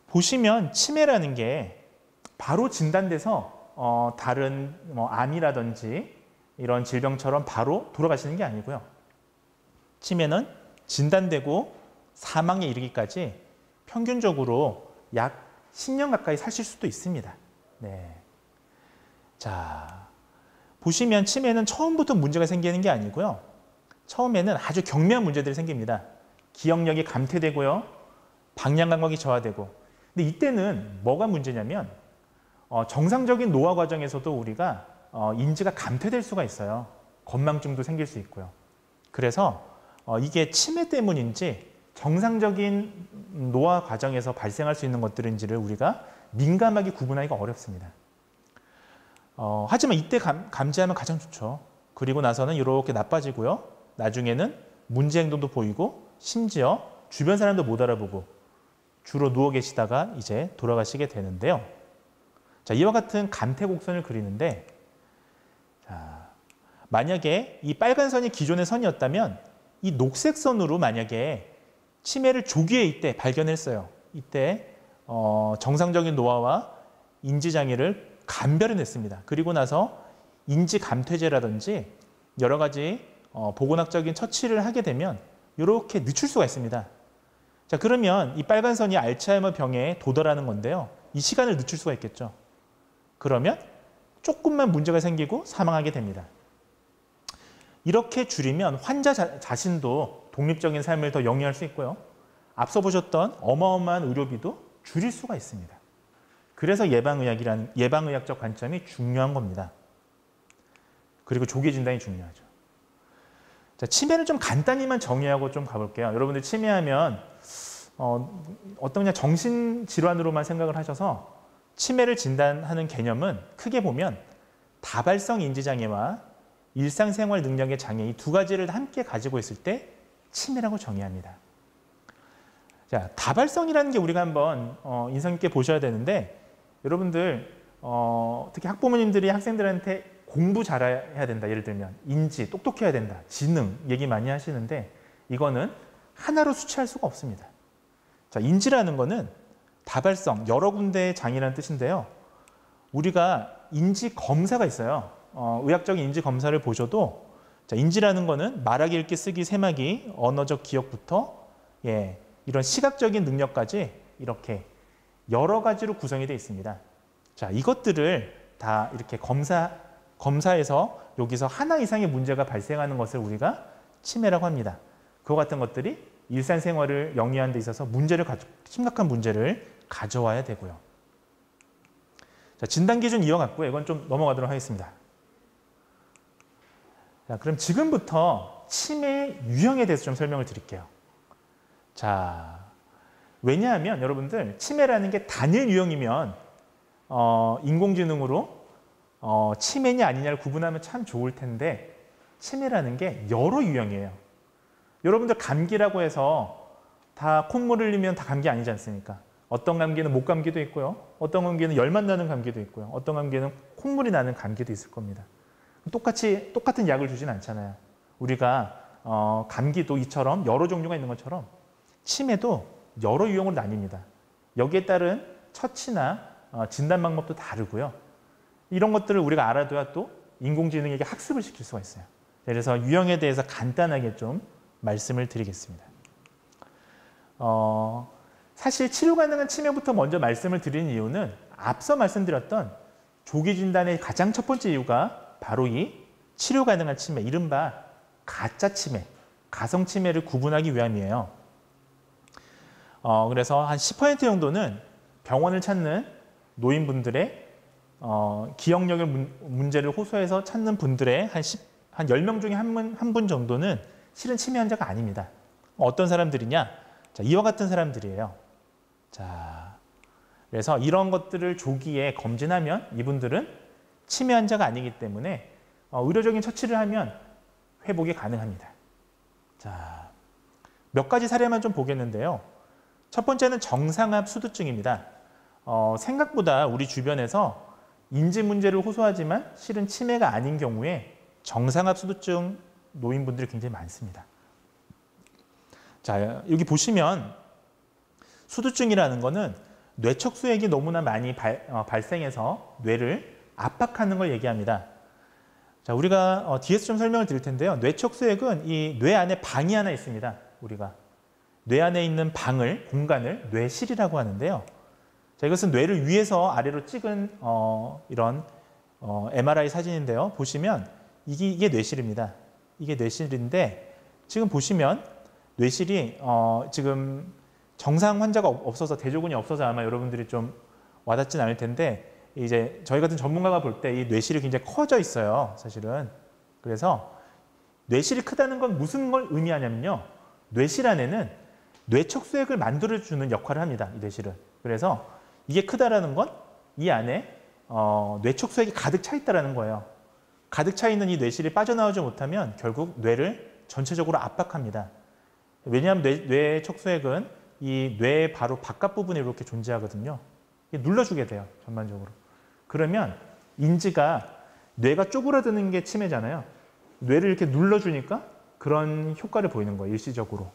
보시면 치매라는 게 바로 진단돼서 다른 암이라든지 이런 질병처럼 바로 돌아가시는 게 아니고요. 치매는 진단되고 사망에 이르기까지 평균적으로 약 10년 가까이 사실 수도 있습니다. 네. 자, 보시면 치매는 처음부터 문제가 생기는 게 아니고요. 처음에는 아주 경미한 문제들이 생깁니다. 기억력이 감퇴되고요. 방향 감각이 저하되고. 근데 이때는 뭐가 문제냐면 정상적인 노화 과정에서도 우리가 인지가 감퇴될 수가 있어요. 건망증도 생길 수 있고요. 그래서 이게 치매 때문인지 정상적인 노화 과정에서 발생할 수 있는 것들인지를 우리가 민감하게 구분하기가 어렵습니다. 하지만 이때 감지하면 가장 좋죠. 그리고 나서는 이렇게 나빠지고요. 나중에는 문제 행동도 보이고 심지어 주변 사람도 못 알아보고 주로 누워 계시다가 이제 돌아가시게 되는데요. 자, 이와 같은 감퇴곡선을 그리는데 자, 만약에 이 빨간 선이 기존의 선이었다면 이 녹색 선으로 만약에 치매를 조기에 이때 발견했어요. 이때 정상적인 노화와 인지장애를 감별해냈습니다. 그리고 나서 인지감퇴제라든지 여러 가지 보건학적인 처치를 하게 되면 이렇게 늦출 수가 있습니다. 자, 그러면 이 빨간 선이 알츠하이머 병에 도달하는 건데요. 이 시간을 늦출 수가 있겠죠. 그러면 조금만 문제가 생기고 사망하게 됩니다. 이렇게 줄이면 환자 자신도 독립적인 삶을 더 영위할 수 있고요. 앞서 보셨던 어마어마한 의료비도 줄일 수가 있습니다. 그래서 예방의학적 관점이 중요한 겁니다. 그리고 조기 진단이 중요하죠. 자, 치매를 좀 간단히만 정의하고 좀 가볼게요. 여러분들 치매하면 어떤 그냥 정신질환으로만 생각을 하셔서 치매를 진단하는 개념은 크게 보면 다발성 인지장애와 일상생활 능력의 장애 이 두 가지를 함께 가지고 있을 때 치매라고 정의합니다. 자, 다발성이라는 게 우리가 한번 인상 깊게 보셔야 되는데 여러분들 특히 학부모님들이 학생들한테 공부 잘해야 된다. 예를 들면 인지, 똑똑해야 된다. 지능 얘기 많이 하시는데 이거는 하나로 수치할 수가 없습니다. 자, 인지라는 거는 다발성, 여러 군데의 장애라는 뜻인데요. 우리가 인지 검사가 있어요. 의학적인 인지 검사를 보셔도 자, 인지라는 거는 말하기, 읽기, 쓰기, 세마기, 언어적 기억부터 이런 시각적인 능력까지 이렇게 여러 가지로 구성이 되어 있습니다. 자, 이것들을 다 이렇게 검사해서 여기서 하나 이상의 문제가 발생하는 것을 우리가 치매라고 합니다. 그와 같은 것들이 일상생활을 영위하는 데 있어서 심각한 문제를 가져와야 되고요. 자, 진단 기준 이어갔고요. 이건 좀 넘어가도록 하겠습니다. 자, 그럼 지금부터 치매 유형에 대해서 좀 설명을 드릴게요. 자, 왜냐하면 여러분들 치매라는 게 단일 유형이면 인공지능으로 치매냐 아니냐를 구분하면 참 좋을 텐데 치매라는 게 여러 유형이에요. 여러분들 감기라고 해서 다 콧물 흘리면 다 감기 아니지 않습니까? 어떤 감기는 목감기도 있고요. 어떤 감기는 열만 나는 감기도 있고요. 어떤 감기는 콧물이 나는 감기도 있을 겁니다. 똑같은 약을 주진 않잖아요. 우리가 감기도 이처럼 여러 종류가 있는 것처럼 치매도 여러 유형으로 나뉩니다. 여기에 따른 처치나 진단 방법도 다르고요. 이런 것들을 우리가 알아둬야 또 인공지능에게 학습을 시킬 수가 있어요. 그래서 유형에 대해서 간단하게 좀 말씀을 드리겠습니다. 사실 치료 가능한 치매부터 먼저 말씀을 드리는 이유는 앞서 말씀드렸던 조기 진단의 가장 첫 번째 이유가 바로 이 치료 가능한 치매, 이른바 가짜 치매, 가성 치매를 구분하기 위함이에요. 그래서 한 10% 정도는 병원을 찾는 노인분들의 기억력의 문제를 호소해서 찾는 분들의 한 10명 중에 한 분 정도는 실은 치매 환자가 아닙니다. 어떤 사람들이냐? 자, 이와 같은 사람들이에요. 자, 그래서 이런 것들을 조기에 검진하면 이분들은 치매 환자가 아니기 때문에 의료적인 처치를 하면 회복이 가능합니다. 자, 몇 가지 사례만 좀 보겠는데요. 첫 번째는 정상압 수두증입니다. 생각보다 우리 주변에서 인지 문제를 호소하지만 실은 치매가 아닌 경우에 정상압 수두증 노인분들이 굉장히 많습니다. 자, 여기 보시면 수두증이라는 거는 뇌척수액이 너무나 많이 발생해서 뇌를 압박하는 걸 얘기합니다. 자, 우리가 뒤에서 좀 설명을 드릴 텐데요. 뇌척수액은 이 뇌 안에 방이 하나 있습니다. 우리가 뇌 안에 있는 공간을 뇌실이라고 하는데요. 자, 이것은 뇌를 위에서 아래로 찍은 이런 MRI 사진인데요. 보시면 이게 뇌실입니다. 이게 뇌실인데 지금 보시면 뇌실이 지금 정상 환자가 없어서 대조군이 없어서 아마 여러분들이 좀 와닿진 않을 텐데 이제 저희 같은 전문가가 볼 때 이 뇌실이 굉장히 커져 있어요. 사실은. 그래서 뇌실이 크다는 건 무슨 걸 의미하냐면요. 뇌실 안에는 뇌척수액을 만들어주는 역할을 합니다. 이 뇌실은. 그래서 이게 크다라는 건 이 안에 뇌척수액이 가득 차 있다는 거예요. 가득 차 있는 이 뇌실이 빠져나오지 못하면 결국 뇌를 전체적으로 압박합니다. 왜냐하면 뇌척수액은 이 뇌 바로 바깥 부분에 이렇게 존재하거든요. 눌러주게 돼요. 전반적으로. 그러면 인지가 뇌가 쪼그라드는 게 치매잖아요. 뇌를 이렇게 눌러주니까 그런 효과를 보이는 거예요. 일시적으로.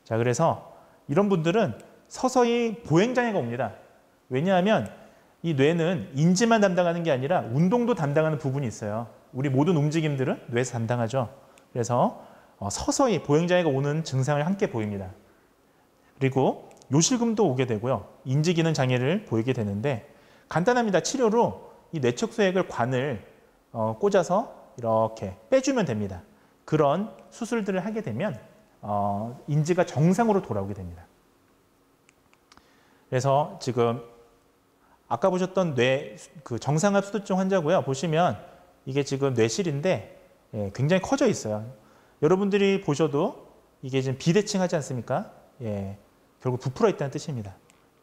자, 그래서 이런 분들은 서서히 보행장애가 옵니다. 왜냐하면 이 뇌는 인지만 담당하는 게 아니라 운동도 담당하는 부분이 있어요. 우리 모든 움직임들은 뇌에서 담당하죠. 그래서 서서히 보행장애가 오는 증상을 함께 보입니다. 그리고 요실금도 오게 되고요. 인지기능 장애를 보이게 되는데 간단합니다. 치료로 이 뇌척수액을 관을 꽂아서 이렇게 빼주면 됩니다. 그런 수술들을 하게 되면 인지가 정상으로 돌아오게 됩니다. 그래서 지금 아까 보셨던 정상압 수두증 환자고요. 보시면 이게 지금 뇌실인데 굉장히 커져 있어요. 여러분들이 보셔도 이게 지금 비대칭하지 않습니까? 결국 부풀어 있다는 뜻입니다.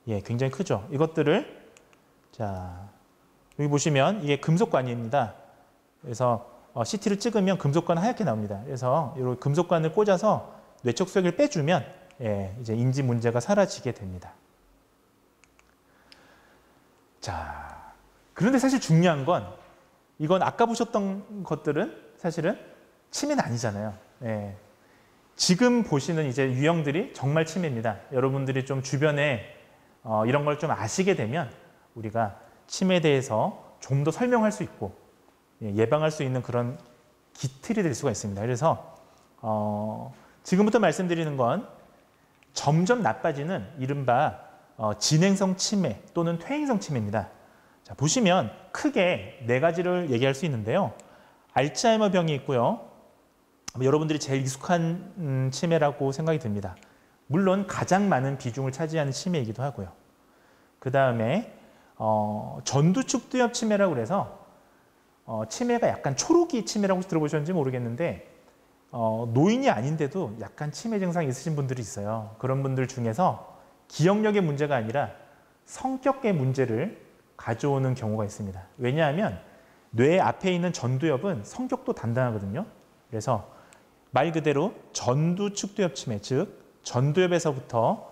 예, 굉장히 크죠. 이것들을 자 여기 보시면 이게 금속관입니다. 그래서 CT를 찍으면 금속관 하얗게 나옵니다. 그래서 이 금속관을 꽂아서 뇌척 수액을 빼주면 예, 이제 인지 문제가 사라지게 됩니다. 자, 그런데 사실 중요한 건 이건 아까 보셨던 것들은 사실은 치매는 아니잖아요. 예. 지금 보시는 이제 유형들이 정말 치매입니다. 여러분들이 좀 주변에 이런 걸 좀 아시게 되면 우리가 치매에 대해서 좀 더 설명할 수 있고 예방할 수 있는 그런 기틀이 될 수가 있습니다. 그래서 지금부터 말씀드리는 건 점점 나빠지는 이른바 진행성 치매 또는 퇴행성 치매입니다. 자, 보시면 크게 네 가지를 얘기할 수 있는데요. 알츠하이머 병이 있고요. 여러분들이 제일 익숙한 치매라고 생각이 듭니다. 물론 가장 많은 비중을 차지하는 치매이기도 하고요. 그 다음에 전두축두엽 치매라고 그래서 치매가 약간 초록이 치매라고 혹시 들어보셨는지 모르겠는데 노인이 아닌데도 약간 치매 증상이 있으신 분들이 있어요. 그런 분들 중에서 기억력의 문제가 아니라 성격의 문제를 가져오는 경우가 있습니다. 왜냐하면 뇌 앞에 있는 전두엽은 성격도 단단하거든요. 그래서 말 그대로 전두축두엽 치매, 즉 전두엽에서부터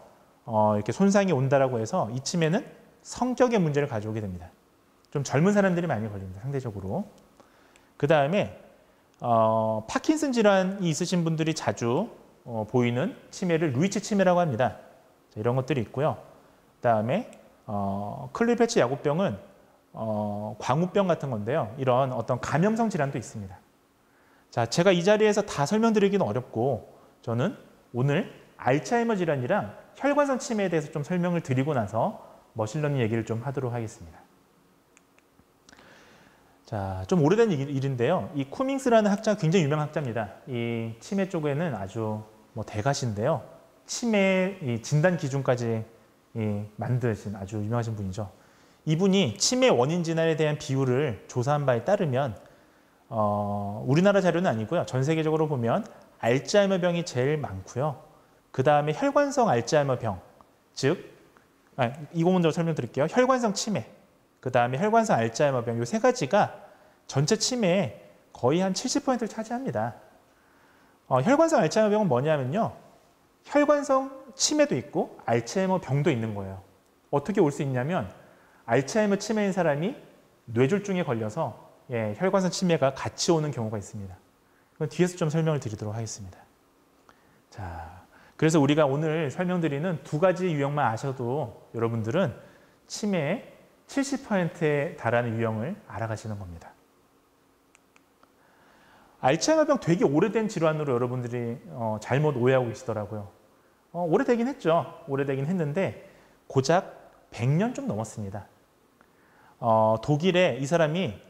이렇게 손상이 온다라고 해서 이 치매는 성격의 문제를 가져오게 됩니다. 좀 젊은 사람들이 많이 걸립니다. 상대적으로. 그 다음에 파킨슨 질환이 있으신 분들이 자주 보이는 치매를 루이치 치매라고 합니다. 자, 이런 것들이 있고요. 그 다음에 클리페치 야구병은 광우병 같은 건데요. 이런 어떤 감염성 질환도 있습니다. 자, 제가 이 자리에서 다 설명드리기는 어렵고 저는 오늘 알츠하이머 질환이랑 혈관성 치매에 대해서 좀 설명을 드리고 나서 머신러닝 얘기를 좀 하도록 하겠습니다. 자, 좀 오래된 일인데요. 이 쿠밍스라는 학자가 굉장히 유명한 학자입니다. 이 치매 쪽에는 아주 대가시인데요. 치매 이 진단 기준까지 만드신 아주 유명하신 분이죠. 이분이 치매 원인 진단에 대한 비율을 조사한 바에 따르면 우리나라 자료는 아니고요. 전 세계적으로 보면 알츠하이머 병이 제일 많고요. 그 다음에 혈관성 알츠하이머 병, 즉 이거 먼저 설명드릴게요. 혈관성 치매, 그 다음에 혈관성 알츠하이머 병, 이 세 가지가 전체 치매의 거의 한 70%를 차지합니다. 혈관성 알츠하이머 병은 뭐냐면요. 혈관성 치매도 있고 알츠하이머 병도 있는 거예요. 어떻게 올 수 있냐면 알츠하이머 치매인 사람이 뇌졸중에 걸려서 혈관성 치매가 같이 오는 경우가 있습니다. 그건 뒤에서 좀 설명을 드리도록 하겠습니다. 자, 그래서 우리가 오늘 설명드리는 두 가지 유형만 아셔도 여러분들은 치매의 70%에 달하는 유형을 알아가시는 겁니다. 알츠하이머병 되게 오래된 질환으로 여러분들이 잘못 오해하고 계시더라고요. 오래되긴 했죠. 오래되긴 했는데 고작 100년 좀 넘었습니다. 독일에 이 사람이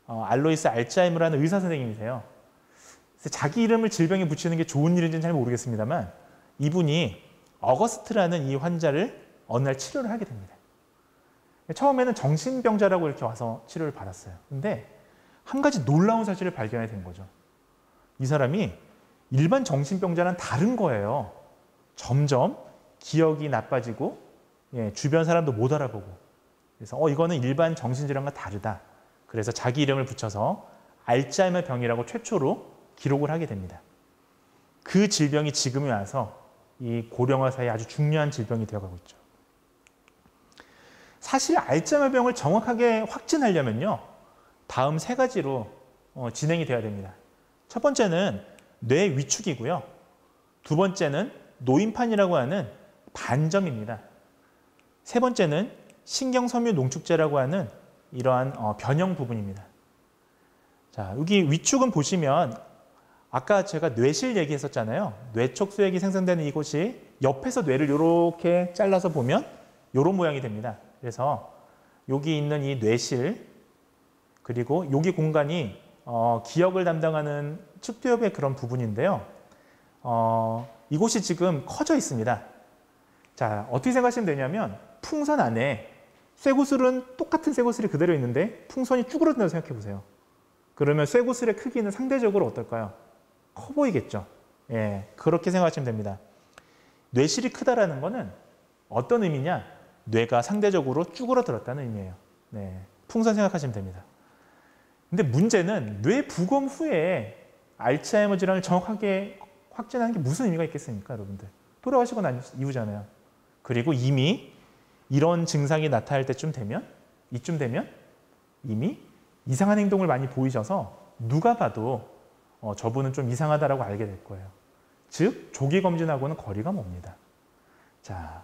알로이스 알츠하이머라는 의사 선생님이세요. 자기 이름을 질병에 붙이는 게 좋은 일인지는 잘 모르겠습니다만 이분이 어거스트라는 이 환자를 어느 날 치료를 하게 됩니다. 처음에는 정신병자라고 이렇게 와서 치료를 받았어요. 근데 한 가지 놀라운 사실을 발견하게 된 거죠. 이 사람이 일반 정신병자는 다른 거예요. 점점 기억이 나빠지고 주변 사람도 못 알아보고 그래서 이거는 일반 정신질환과 다르다. 그래서 자기 이름을 붙여서 알츠하이머 병이라고 최초로 기록을 하게 됩니다. 그 질병이 지금에 와서 이 고령화 사이에 아주 중요한 질병이 되어가고 있죠. 사실 알츠하이머 병을 정확하게 확진하려면요. 다음 세 가지로 진행이 돼야 됩니다. 첫 번째는 뇌 위축이고요. 두 번째는 노인판이라고 하는 반점입니다. 세 번째는 신경섬유 농축제라고 하는 이러한 변형 부분입니다. 자, 여기 위축은 보시면 아까 제가 뇌실 얘기했었잖아요. 뇌촉 수액이 생성되는 이곳이 옆에서 뇌를 이렇게 잘라서 보면 이런 모양이 됩니다. 그래서 여기 있는 이 뇌실 그리고 여기 공간이 기억을 담당하는 측두엽의 그런 부분인데요. 이곳이 지금 커져 있습니다. 자, 어떻게 생각하시면 되냐면 풍선 안에 쇠구슬은 똑같은 쇠구슬이 그대로 있는데 풍선이 쭈그러든다고 생각해 보세요. 그러면 쇠구슬의 크기는 상대적으로 어떨까요? 커 보이겠죠. 그렇게 생각하시면 됩니다. 뇌실이 크다라는 거는 어떤 의미냐? 뇌가 상대적으로 쭈그러들었다는 의미예요. 네, 풍선 생각하시면 됩니다. 근데 문제는 뇌 부검 후에 알츠하이머 질환을 정확하게 확진하는 게 무슨 의미가 있겠습니까, 여러분들? 돌아가시고 난 이후잖아요. 그리고 이미 이런 증상이 나타날 때쯤 되면, 이쯤 되면 이미 이상한 행동을 많이 보이셔서 누가 봐도 저분은 좀 이상하다라고 알게 될 거예요. 즉, 조기 검진하고는 거리가 멉니다. 자,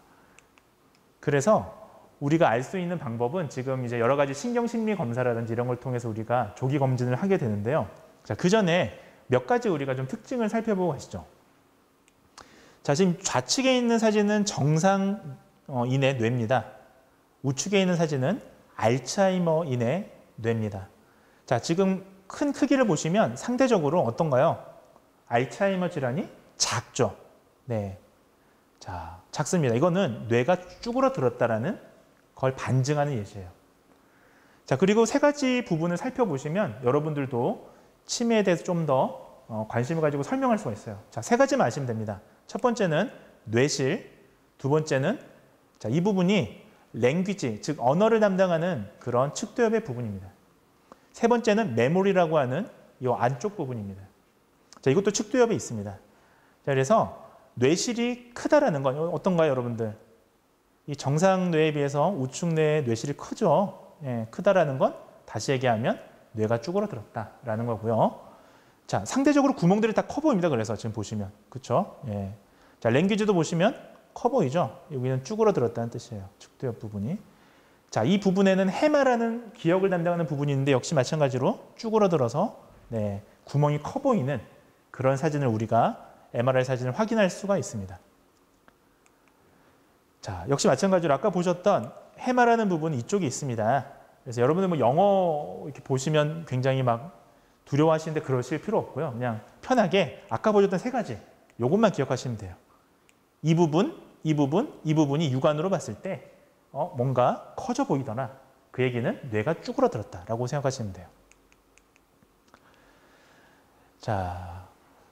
그래서 우리가 알 수 있는 방법은 지금 이제 여러 가지 신경심리 검사라든지 이런 걸 통해서 우리가 조기 검진을 하게 되는데요. 자, 그 전에 몇 가지 우리가 좀 특징을 살펴보고 가시죠. 자, 지금 좌측에 있는 사진은 정상인의 뇌입니다. 우측에 있는 사진은 알츠하이머인의 뇌입니다. 자, 지금 큰 크기를 보시면 상대적으로 어떤가요? 알츠하이머 질환이 작죠. 네. 자, 작습니다. 이거는 뇌가 쭈그러들었다라는 걸 반증하는 예시예요. 자, 그리고 세 가지 부분을 살펴보시면 여러분들도 치매에 대해서 좀 더 관심을 가지고 설명할 수가 있어요. 자, 세 가지만 아시면 됩니다. 첫 번째는 뇌실, 두 번째는 자, 이 부분이 랭귀지, 즉 언어를 담당하는 그런 측두엽의 부분입니다. 세 번째는 메모리라고 하는 이 안쪽 부분입니다. 자, 이것도 측두엽에 있습니다. 자, 그래서 뇌실이 크다라는 건 어떤가요, 여러분들? 이 정상 뇌에 비해서 우측 뇌의 뇌실이 크죠. 예, 크다라는 건 다시 얘기하면 뇌가 쭈그러들었다라는 거고요. 자, 상대적으로 구멍들이 다 커 보입니다. 그래서 지금 보시면, 그렇죠? 예. 자, 랭귀지도 보시면 커 보이죠? 여기는 쭈그러들었다는 뜻이에요. 측두엽 부분이. 자, 이 부분에는 해마라는 기억을 담당하는 부분이 있는데 역시 마찬가지로 쭈그러들어서 네, 구멍이 커 보이는 그런 사진을 우리가 MRI 사진을 확인할 수가 있습니다. 자, 역시 마찬가지로 아까 보셨던 해마라는 부분이 이쪽에 있습니다. 그래서 여러분들 뭐 영어 이렇게 보시면 굉장히 막 두려워하시는데 그러실 필요 없고요. 그냥 편하게 아까 보셨던 세 가지 이것만 기억하시면 돼요. 이 부분, 이 부분, 이 부분이 육안으로 봤을 때 뭔가 커져 보이더나 그 얘기는 뇌가 쭈그러들었다라고 생각하시면 돼요. 자,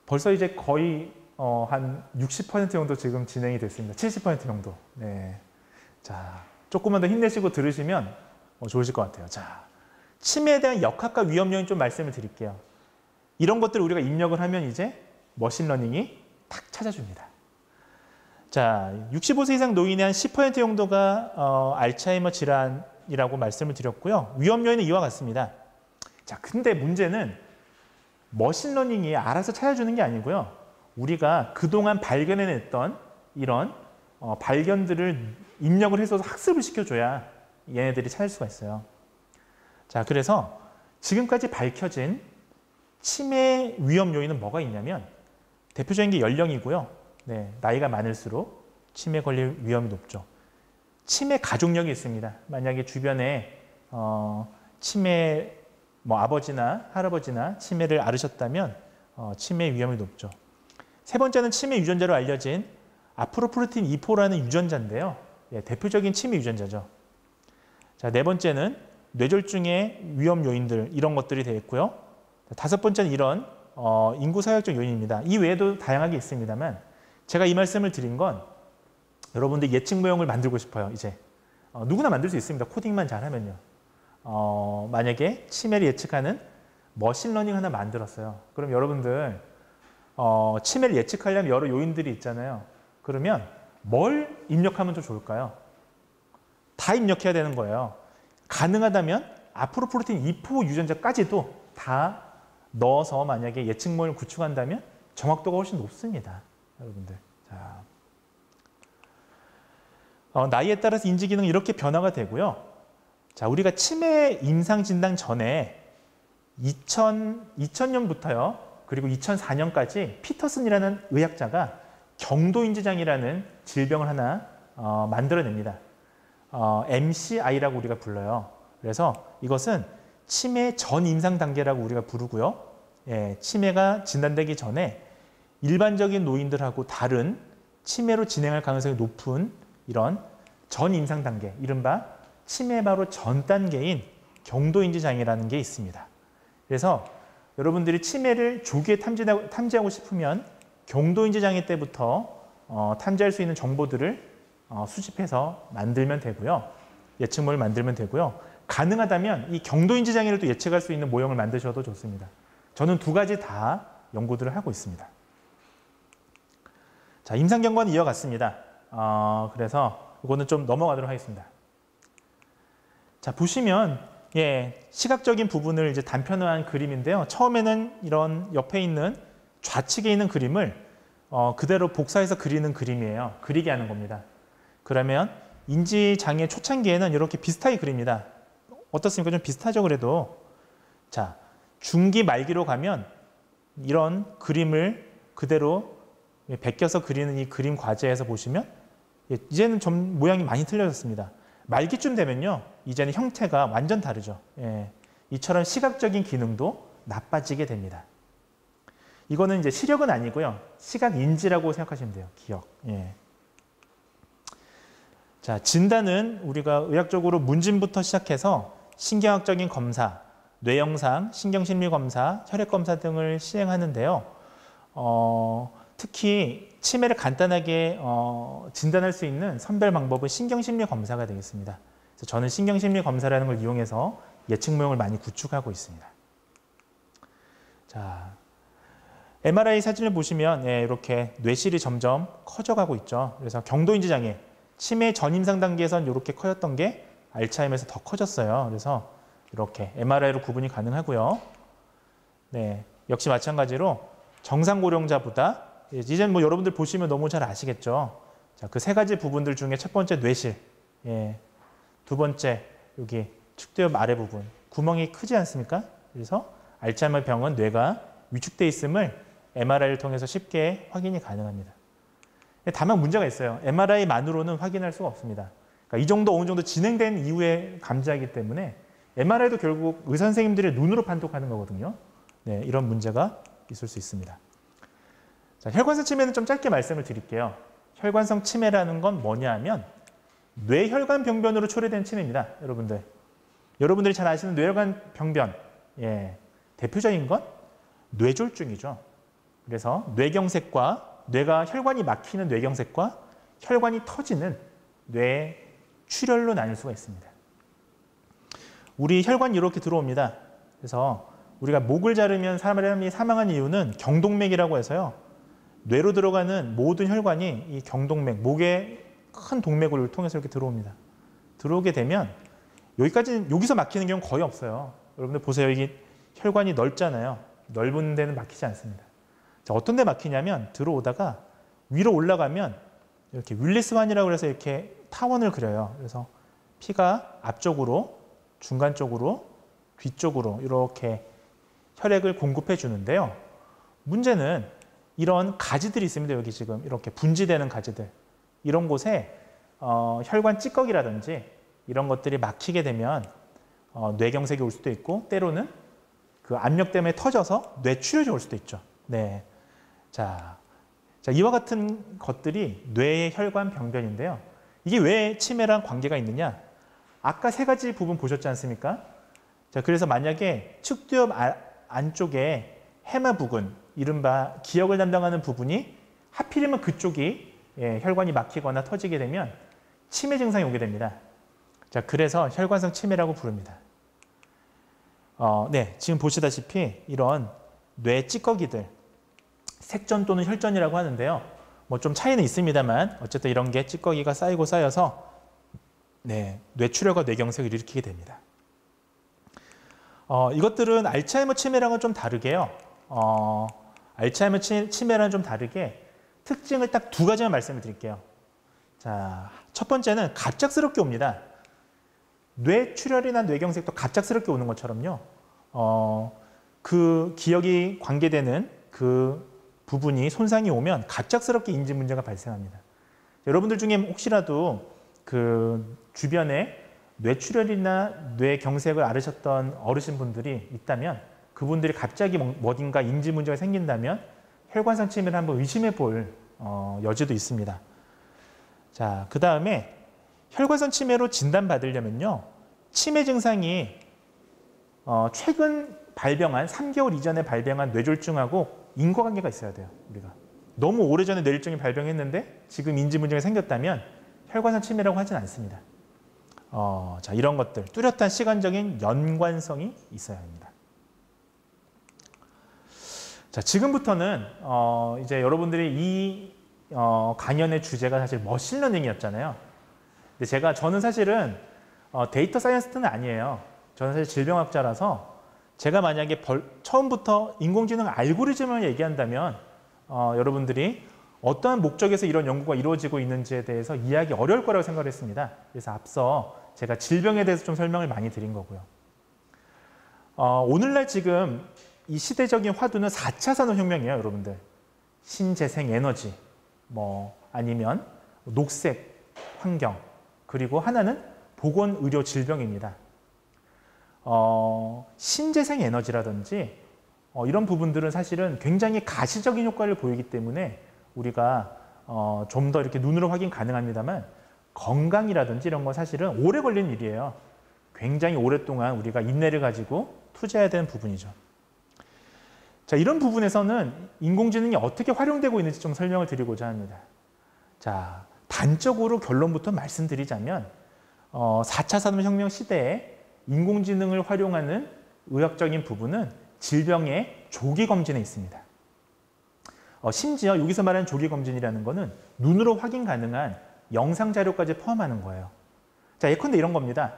벌써 이제 거의 한 60% 정도 지금 진행이 됐습니다. 70% 정도. 네. 자, 조금만 더 힘내시고 들으시면 좋으실 것 같아요. 자, 치매에 대한 역학과 위험 요인 좀 말씀을 드릴게요. 이런 것들을 우리가 입력을 하면 이제 머신러닝이 탁 찾아줍니다. 자, 65세 이상 노인의 한 10% 정도가 알츠하이머 질환이라고 말씀을 드렸고요. 위험 요인은 이와 같습니다. 자, 근데 문제는 머신러닝이 알아서 찾아주는 게 아니고요. 우리가 그동안 발견해냈던 이런 발견들을 입력을 해서 학습을 시켜줘야 얘네들이 찾을 수가 있어요. 자, 그래서 지금까지 밝혀진 치매 위험 요인은 뭐가 있냐면 대표적인 게 연령이고요. 네, 나이가 많을수록 치매 걸릴 위험이 높죠. 치매 가족력이 있습니다. 만약에 주변에 치매 아버지나 할아버지나 치매를 앓으셨다면 치매 위험이 높죠. 세 번째는 치매 유전자로 알려진 아프로프로틴 2포라는 유전자인데요. 예, 대표적인 치매 유전자죠. 자, 네 번째는 뇌졸중의 위험 요인들 이런 것들이 되어 있고요. 다섯 번째는 이런 인구사회학적 요인입니다. 이 외에도 다양하게 있습니다만 제가 이 말씀을 드린 건 여러분들 예측 모형을 만들고 싶어요. 이제 누구나 만들 수 있습니다. 코딩만 잘하면요. 만약에 치매를 예측하는 머신러닝 하나 만들었어요. 그럼 여러분들 치매를 예측하려면 여러 요인들이 있잖아요. 그러면 뭘 입력하면 더 좋을까요? 다 입력해야 되는 거예요. 가능하다면 아프로프로틴 2포 유전자까지도 다 넣어서 만약에 예측 모형을 구축한다면 정확도가 훨씬 높습니다. 여러분들. 자, 나이에 따라서 인지 기능이 이렇게 변화가 되고요. 자, 우리가 치매 임상 진단 전에 2000년부터요. 그리고 2004년까지 피터슨이라는 의학자가 경도인지장이라는 질병을 하나 만들어냅니다. MCI라고 우리가 불러요. 그래서 이것은 치매 전 임상 단계라고 우리가 부르고요. 예, 치매가 진단되기 전에 일반적인 노인들하고 다른 치매로 진행할 가능성이 높은 이런 전 임상 단계, 이른바 치매 바로 전 단계인 경도인지장애라는 게 있습니다. 그래서 여러분들이 치매를 조기에 탐지하고 싶으면 경도인지장애 때부터 탐지할 수 있는 정보들을 수집해서 만들면 되고요. 예측모를 만들면 되고요. 가능하다면 이 경도인지 장애를 또 예측할 수 있는 모형을 만드셔도 좋습니다. 저는 두 가지 다 연구들을 하고 있습니다. 자, 임상경과는 이어갔습니다. 그래서 이거는 좀 넘어가도록 하겠습니다. 자, 보시면 시각적인 부분을 이제 단편화한 그림인데요. 처음에는 이런 옆에 있는 좌측에 있는 그림을 그대로 복사해서 그리는 그림이에요. 그리게 하는 겁니다. 그러면 인지장애 초창기에는 이렇게 비슷하게 그립니다. 어떻습니까? 좀 비슷하죠, 그래도. 자, 중기 말기로 가면 이런 그림을 그대로 베껴서 그리는 이 그림 과제에서 보시면 이제는 좀 모양이 많이 틀려졌습니다. 말기쯤 되면요, 이제는 형태가 완전 다르죠. 이처럼 시각적인 기능도 나빠지게 됩니다. 이거는 이제 시력은 아니고요, 시각 인지라고 생각하시면 돼요. 기억. 자, 진단은 우리가 의학적으로 문진부터 시작해서 신경학적인 검사, 뇌영상, 신경심리 검사, 혈액 검사 등을 시행하는데요. 특히 치매를 간단하게 진단할 수 있는 선별 방법은 신경심리 검사가 되겠습니다. 그래서 저는 신경심리 검사라는 걸 이용해서 예측 모형을 많이 구축하고 있습니다. 자, MRI 사진을 보시면 이렇게 뇌실이 점점 커져가고 있죠. 그래서 경도인지 장애, 치매 전임상 단계에서는 이렇게 커졌던 게 알츠하이머에서 더 커졌어요. 그래서 이렇게 MRI로 구분이 가능하고요. 역시 마찬가지로 정상 고령자보다 이제는 뭐 여러분들 보시면 너무 잘 아시겠죠. 자, 그 세 가지 부분들 중에 첫 번째 뇌실, 두 번째 여기 측두엽 아래 부분, 구멍이 크지 않습니까? 그래서 알츠하이머 병은 뇌가 위축돼 있음을 MRI를 통해서 쉽게 확인이 가능합니다. 다만 문제가 있어요. MRI만으로는 확인할 수가 없습니다. 그러니까 이 정도 어느 정도 진행된 이후에 감지하기 때문에 MRI도 결국 의사 선생님들의 눈으로 판독하는 거거든요. 이런 문제가 있을 수 있습니다. 자, 혈관성 치매는 좀 짧게 말씀을 드릴게요. 혈관성 치매라는 건 뭐냐 하면 뇌혈관 병변으로 초래된 치매입니다. 여러분들이 잘 아시는 뇌혈관 병변, 대표적인 건 뇌졸중이죠. 그래서 뇌경색과 뇌가 혈관이 막히는 뇌경색과 혈관이 터지는 뇌출혈로 나뉠 수가 있습니다. 우리 혈관이 이렇게 들어옵니다. 그래서 우리가 목을 자르면 사람이 사망한 이유는 경동맥이라고 해서요, 뇌로 들어가는 모든 혈관이 이 경동맥, 목의 큰 동맥을 통해서 이렇게 들어옵니다. 들어오게 되면 여기서 막히는 경우는 거의 없어요. 여러분들 보세요. 여기 혈관이 넓잖아요. 넓은 데는 막히지 않습니다. 자, 어떤 데 막히냐면 들어오다가 위로 올라가면 이렇게 윌리스환이라고 해서 이렇게 타원을 그려요. 그래서 피가 앞쪽으로, 중간 쪽으로, 뒤쪽으로 이렇게 혈액을 공급해 주는데요. 문제는 이런 가지들이 있습니다. 여기 지금 이렇게 분지되는 가지들. 이런 곳에 혈관 찌꺼기라든지 이런 것들이 막히게 되면 뇌경색이 올 수도 있고, 때로는 그 압력 때문에 터져서 뇌출혈이 올 수도 있죠. 자, 이와 같은 것들이 뇌의 혈관 병변인데요. 이게 왜 치매랑 관계가 있느냐? 아까 세 가지 부분 보셨지 않습니까? 자, 그래서 만약에 측두엽 안쪽에 해마 부근, 이른바 기억을 담당하는 부분이 하필이면 그쪽이 혈관이 막히거나 터지게 되면 치매 증상이 오게 됩니다. 자, 그래서 혈관성 치매라고 부릅니다. 지금 보시다시피 이런 뇌 찌꺼기들, 색전 또는 혈전이라고 하는데요. 뭐 좀 차이는 있습니다만 어쨌든 이런 게 찌꺼기가 쌓이고 쌓여서 뇌출혈과 뇌경색을 일으키게 됩니다. 이것들은 알츠하이머 치매랑은 좀 다르게요. 알츠하이머 치매랑은 좀 다르게 특징을 딱 두 가지만 말씀을 드릴게요. 자, 첫 번째는 갑작스럽게 옵니다. 뇌출혈이나 뇌경색도 갑작스럽게 오는 것처럼요. 그 기억이 관계되는 그 부분이 손상이 오면 갑작스럽게 인지 문제가 발생합니다. 여러분들 중에 혹시라도 그 주변에 뇌출혈이나 뇌경색을 앓으셨던 어르신분들이 있다면 그분들이 갑자기 어딘가 인지 문제가 생긴다면 혈관성 치매를 한번 의심해 볼 여지도 있습니다. 자, 그 다음에 혈관성 치매로 진단받으려면요, 치매 증상이 최근 발병한 3개월 이전에 발병한 뇌졸중하고 인과관계가 있어야 돼요. 우리가 너무 오래전에 뇌일종이 발병했는데 지금 인지 문제가 생겼다면 혈관성 치매라고 하진 않습니다. 자, 이런 것들 뚜렷한 시간적인 연관성이 있어야 합니다. 자, 지금부터는 이제 여러분들이 이 강연의 주제가 사실 머신러닝이었잖아요. 근데 저는 사실은 데이터 사이언스는 아니에요. 저는 사실 질병학자라서 제가 만약에 처음부터 인공지능 알고리즘을 얘기한다면 여러분들이 어떠한 목적에서 이런 연구가 이루어지고 있는지에 대해서 이해하기 어려울 거라고 생각을 했습니다. 그래서 앞서 제가 질병에 대해서 좀 설명을 많이 드린 거고요. 오늘날 지금 이 시대적인 화두는 4차 산업혁명이에요, 여러분들. 신재생 에너지, 아니면 녹색 환경, 그리고 하나는 보건, 의료, 질병입니다. 신재생 에너지라든지 이런 부분들은 사실은 굉장히 가시적인 효과를 보이기 때문에 우리가 좀 더 이렇게 눈으로 확인 가능합니다만 건강이라든지 이런 건 사실은 오래 걸리는 일이에요. 굉장히 오랫동안 우리가 인내를 가지고 투자해야 되는 부분이죠. 자, 이런 부분에서는 인공지능이 어떻게 활용되고 있는지 좀 설명을 드리고자 합니다. 자, 단적으로 결론부터 말씀드리자면 4차 산업혁명 시대에 인공지능을 활용하는 의학적인 부분은 질병의 조기 검진에 있습니다. 심지어 여기서 말하는 조기 검진이라는 것은 눈으로 확인 가능한 영상 자료까지 포함하는 거예요. 자, 예컨대 이런 겁니다.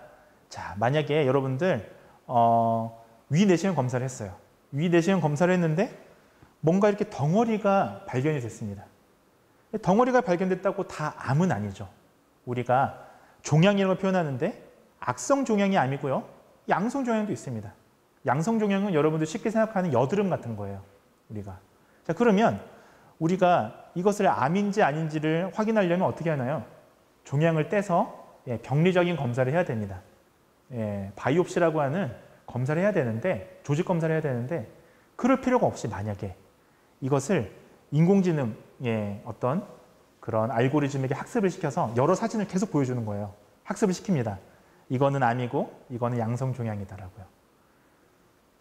자, 만약에 여러분들 위 내시경 검사를 했어요. 위 내시경 검사를 했는데 뭔가 이렇게 덩어리가 발견이 됐습니다. 덩어리가 발견됐다고 다 암은 아니죠. 우리가 종양이라고 표현하는데 악성 종양이 암이고요. 양성 종양도 있습니다. 양성 종양은 여러분들 쉽게 생각하는 여드름 같은 거예요. 우리가. 자, 그러면 우리가 이것을 암인지 아닌지를 확인하려면 어떻게 하나요? 종양을 떼서 병리적인 검사를 해야 됩니다. 바이옵시라고 하는 검사를 해야 되는데, 조직 검사를 해야 되는데, 그럴 필요가 없이 만약에 이것을 인공지능의 어떤 그런 알고리즘에게 학습을 시켜서 여러 사진을 계속 보여주는 거예요. 학습을 시킵니다. 이거는 암이고 이거는 양성 종양이다라고요.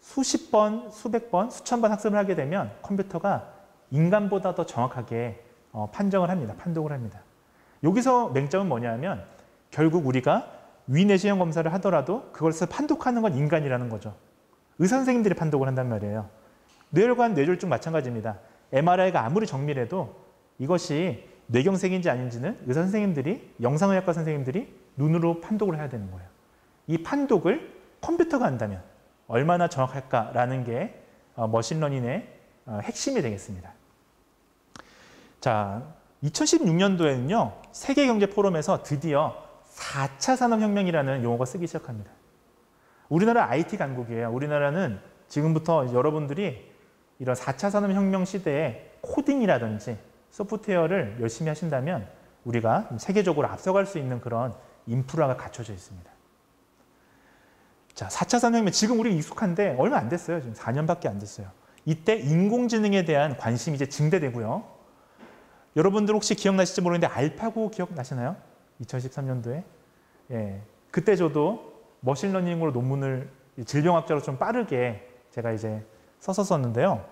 수십 번, 수백 번, 수천 번 학습을 하게 되면 컴퓨터가 인간보다 더 정확하게 판정을 합니다. 판독을 합니다. 여기서 맹점은 뭐냐면 결국 우리가 위 내시경 검사를 하더라도 그것을 판독하는 건 인간이라는 거죠. 의사 선생님들이 판독을 한단 말이에요. 뇌혈관 뇌졸중 마찬가지입니다. MRI가 아무리 정밀해도 이것이 뇌경색인지 아닌지는 의사 선생님들이, 영상의학과 선생님들이 눈으로 판독을 해야 되는 거예요. 이 판독을 컴퓨터가 한다면 얼마나 정확할까라는 게 머신러닝의 핵심이 되겠습니다. 자, 2016년도에는요, 세계경제포럼에서 드디어 4차 산업혁명이라는 용어가 쓰기 시작합니다. 우리나라 IT 강국이에요. 우리나라는 지금부터 여러분들이 이런 4차 산업혁명 시대에 코딩이라든지 소프트웨어를 열심히 하신다면 우리가 세계적으로 앞서갈 수 있는 그런 인프라가 갖춰져 있습니다. 자, 4차 산업혁명 지금 우리 익숙한데 얼마 안 됐어요. 지금 4년밖에 안 됐어요. 이때 인공지능에 대한 관심이 이제 증대되고요. 여러분들 혹시 기억나실지 모르겠는데 알파고 기억나시나요? 2013년도에. 예, 그때 저도 머신러닝으로 논문을 질병학자로 좀 빠르게 제가 이제 썼었는데요.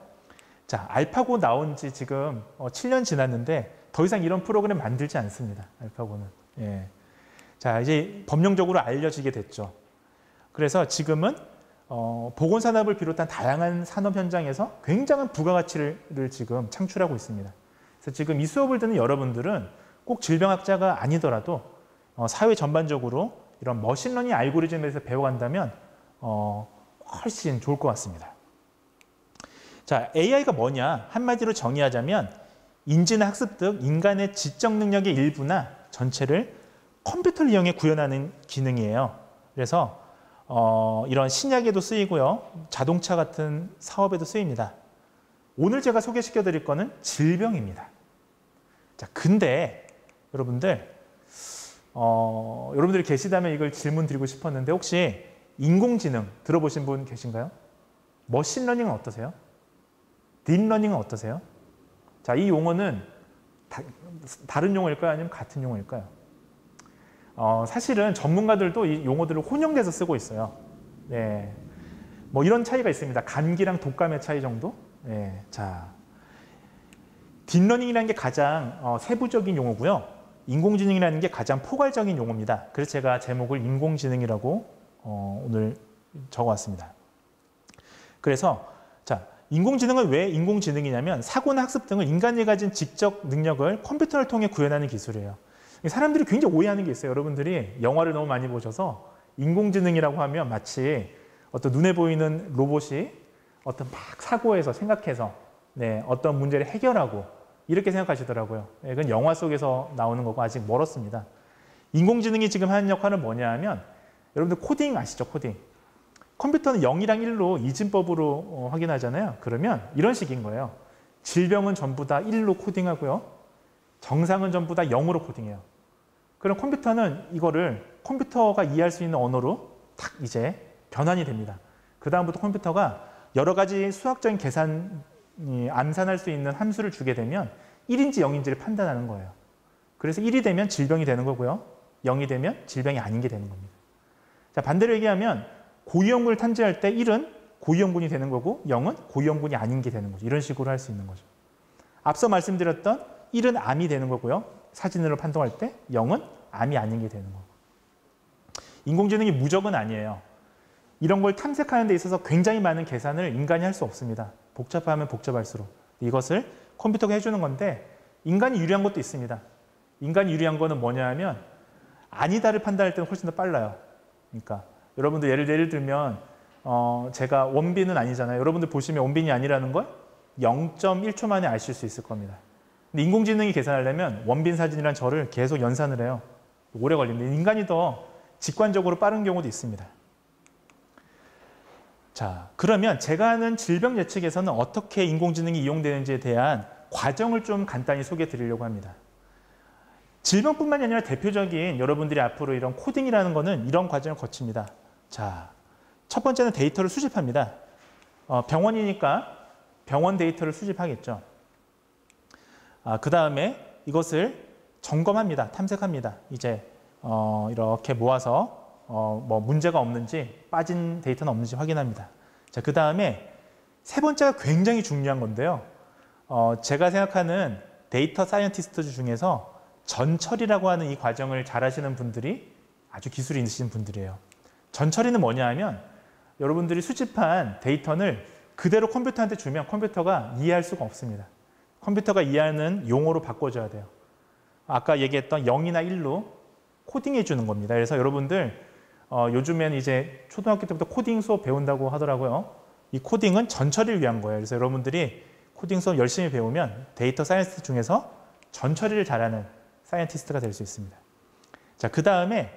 자, 알파고 나온 지 지금 7년 지났는데 더 이상 이런 프로그램 만들지 않습니다. 알파고는. 예. 자, 이제 법령적으로 알려지게 됐죠. 그래서 지금은 보건산업을 비롯한 다양한 산업 현장에서 굉장한 부가가치를 지금 창출하고 있습니다. 그래서 지금 이 수업을 듣는 여러분들은 꼭 질병학자가 아니더라도 사회 전반적으로 이런 머신러닝 알고리즘에 대해서 배워간다면 훨씬 좋을 것 같습니다. 자, AI가 뭐냐? 한마디로 정의하자면 인지나 학습 등 인간의 지적 능력의 일부나 전체를 컴퓨터를 이용해 구현하는 기능이에요. 그래서 이런 신약에도 쓰이고요. 자동차 같은 사업에도 쓰입니다. 오늘 제가 소개시켜 드릴 거는 질병입니다. 자, 근데 여러분들이 계시다면 이걸 질문 드리고 싶었는데 혹시 인공지능 들어보신 분 계신가요? 머신러닝은 어떠세요? 딥러닝은 어떠세요? 자, 이 용어는 다른 용어일까요? 아니면 같은 용어일까요? 사실은 전문가들도 이 용어들을 혼용돼서 쓰고 있어요. 네. 뭐 이런 차이가 있습니다. 감기랑 독감의 차이 정도? 네. 자, 딥러닝이라는 게 가장 세부적인 용어고요. 인공지능이라는 게 가장 포괄적인 용어입니다. 그래서 제가 제목을 인공지능이라고 오늘 적어왔습니다. 그래서 자, 인공지능은 왜 인공지능이냐면 사고나 학습 등을 인간이 가진 지적 능력을 컴퓨터를 통해 구현하는 기술이에요. 사람들이 굉장히 오해하는 게 있어요. 여러분들이 영화를 너무 많이 보셔서 인공지능이라고 하면 마치 어떤 눈에 보이는 로봇이 어떤 막 사고해서 생각해서 어떤 문제를 해결하고 이렇게 생각하시더라고요. 이건 영화 속에서 나오는 거고 아직 멀었습니다. 인공지능이 지금 하는 역할은 뭐냐 하면 여러분들 코딩 아시죠? 코딩. 컴퓨터는 0이랑 1로 이진법으로 확인하잖아요. 그러면 이런 식인 거예요. 질병은 전부 다 1로 코딩하고요. 정상은 전부 다 0으로 코딩해요. 그럼 컴퓨터는 이거를 컴퓨터가 이해할 수 있는 언어로 딱 이제 변환이 됩니다. 그 다음부터 컴퓨터가 여러 가지 수학적인 계산이 암산할 수 있는 함수를 주게 되면 1인지 0인지를 판단하는 거예요. 그래서 1이 되면 질병이 되는 거고요. 0이 되면 질병이 아닌 게 되는 겁니다. 자, 반대로 얘기하면 고위험군을 탐지할 때 1은 고위험군이 되는 거고 0은 고위험군이 아닌 게 되는 거죠. 이런 식으로 할 수 있는 거죠. 앞서 말씀드렸던 1은 암이 되는 거고요. 사진으로 판독할 때 0은 암이 아닌 게 되는 거고. 인공지능이 무적은 아니에요. 이런 걸 탐색하는 데 있어서 굉장히 많은 계산을 인간이 할 수 없습니다. 복잡하면 복잡할수록. 이것을 컴퓨터가 해주는 건데 인간이 유리한 것도 있습니다. 인간이 유리한 거는 뭐냐 하면 아니다를 판단할 때는 훨씬 더 빨라요. 그러니까 여러분들 예를 들면 제가 원빈은 아니잖아요. 여러분들 보시면 원빈이 아니라는 걸 0.1초 만에 아실 수 있을 겁니다. 근데 인공지능이 계산하려면 원빈 사진이란 저를 계속 연산을 해요. 오래 걸립니다. 인간이 더 직관적으로 빠른 경우도 있습니다. 자, 그러면 제가 하는 질병 예측에서는 어떻게 인공지능이 이용되는지에 대한 과정을 좀 간단히 소개해 드리려고 합니다. 질병뿐만이 아니라 대표적인 여러분들이 앞으로 이런 코딩이라는 거는 이런 과정을 거칩니다. 자, 첫 번째는 데이터를 수집합니다. 병원이니까 병원 데이터를 수집하겠죠. 그 다음에 이것을 점검합니다. 탐색합니다. 이제 이렇게 모아서 뭐 문제가 없는지 빠진 데이터는 없는지 확인합니다. 자, 그 다음에 세 번째가 굉장히 중요한 건데요. 제가 생각하는 데이터 사이언티스트 중에서 전처리라고 하는 이 과정을 잘 하시는 분들이 아주 기술이 있으신 분들이에요. 전처리는 뭐냐 하면 여러분들이 수집한 데이터를 그대로 컴퓨터한테 주면 컴퓨터가 이해할 수가 없습니다. 컴퓨터가 이해하는 용어로 바꿔줘야 돼요. 아까 얘기했던 0이나 1로 코딩해 주는 겁니다. 그래서 여러분들 요즘에는 이제 초등학교 때부터 코딩 수업 배운다고 하더라고요. 이 코딩은 전처리를 위한 거예요. 그래서 여러분들이 코딩 수업 열심히 배우면 데이터 사이언티스트 중에서 전처리를 잘하는 사이언티스트가 될 수 있습니다. 자, 그 다음에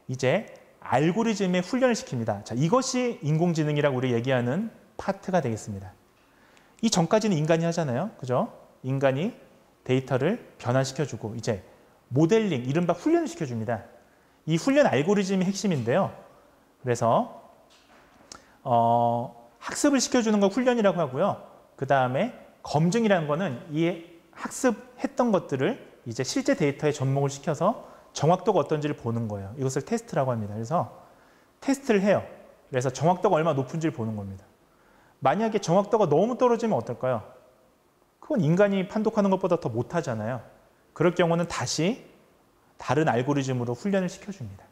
이제 알고리즘에 훈련을 시킵니다. 자, 이것이 인공지능이라고 우리 얘기하는 파트가 되겠습니다. 이 전까지는 인간이 하잖아요. 그죠? 인간이 데이터를 변환시켜주고 이제 모델링, 이른바 훈련을 시켜줍니다. 이 훈련 알고리즘이 핵심인데요. 그래서 학습을 시켜주는 걸 훈련이라고 하고요. 그 다음에 검증이라는 거는 이 학습했던 것들을 이제 실제 데이터에 접목을 시켜서 정확도가 어떤지를 보는 거예요. 이것을 테스트라고 합니다. 그래서 테스트를 해요. 그래서 정확도가 얼마나 높은지를 보는 겁니다. 만약에 정확도가 너무 떨어지면 어떨까요? 그건 인간이 판독하는 것보다 더 못하잖아요. 그럴 경우는 다시 다른 알고리즘으로 훈련을 시켜줍니다.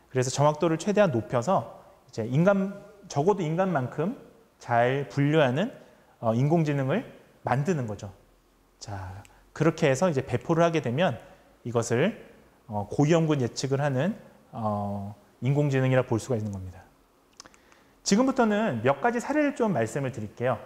그래서 정확도를 최대한 높여서 이제 적어도 인간만큼 잘 분류하는 인공지능을 만드는 거죠. 자, 그렇게 해서 이제 배포를 하게 되면 이것을 고위험군 예측을 하는 인공지능이라 볼 수가 있는 겁니다. 지금부터는 몇 가지 사례를 좀 말씀을 드릴게요.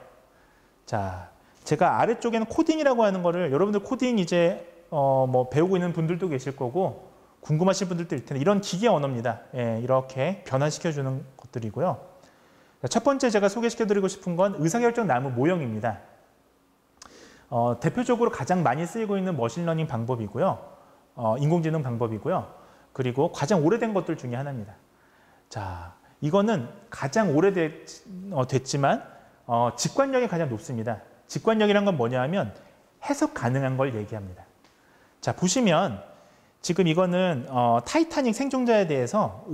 자, 제가 아래쪽에는 코딩이라고 하는 거를 여러분들 코딩 이제 뭐 배우고 있는 분들도 계실 거고 궁금하신 분들도 있을 텐데 이런 기계 언어입니다. 예, 이렇게 변환시켜주는 것들이고요. 첫 번째 제가 소개시켜드리고 싶은 건 의사결정 나무 모형입니다. 대표적으로 가장 많이 쓰이고 있는 머신러닝 방법이고요. 인공지능 방법이고요. 그리고 가장 오래된 것들 중에 하나입니다. 자, 이거는 가장 오래됐지만 직관력이 가장 높습니다. 직관력이란 건 뭐냐 하면 해석 가능한 걸 얘기합니다. 자, 보시면 지금 이거는 타이타닉 생존자에 대해서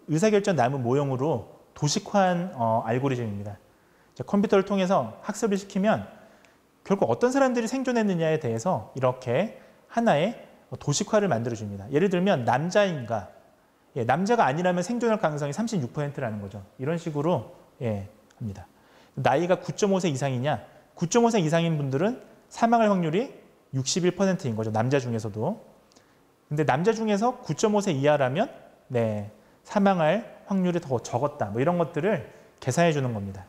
의사결정 나무 모형으로 도식화한 알고리즘입니다. 자, 컴퓨터를 통해서 학습을 시키면 결국 어떤 사람들이 생존했느냐에 대해서 이렇게 하나의 도식화를 만들어줍니다. 예를 들면 남자인가, 남자가 아니라면 생존할 가능성이 36%라는 거죠. 이런 식으로 합니다. 나이가 9.5세 이상이냐? 9.5세 이상인 분들은 사망할 확률이 61%인 거죠. 남자 중에서도. 근데 남자 중에서 9.5세 이하라면 사망할 확률이 더 적었다. 뭐 이런 것들을 계산해 주는 겁니다.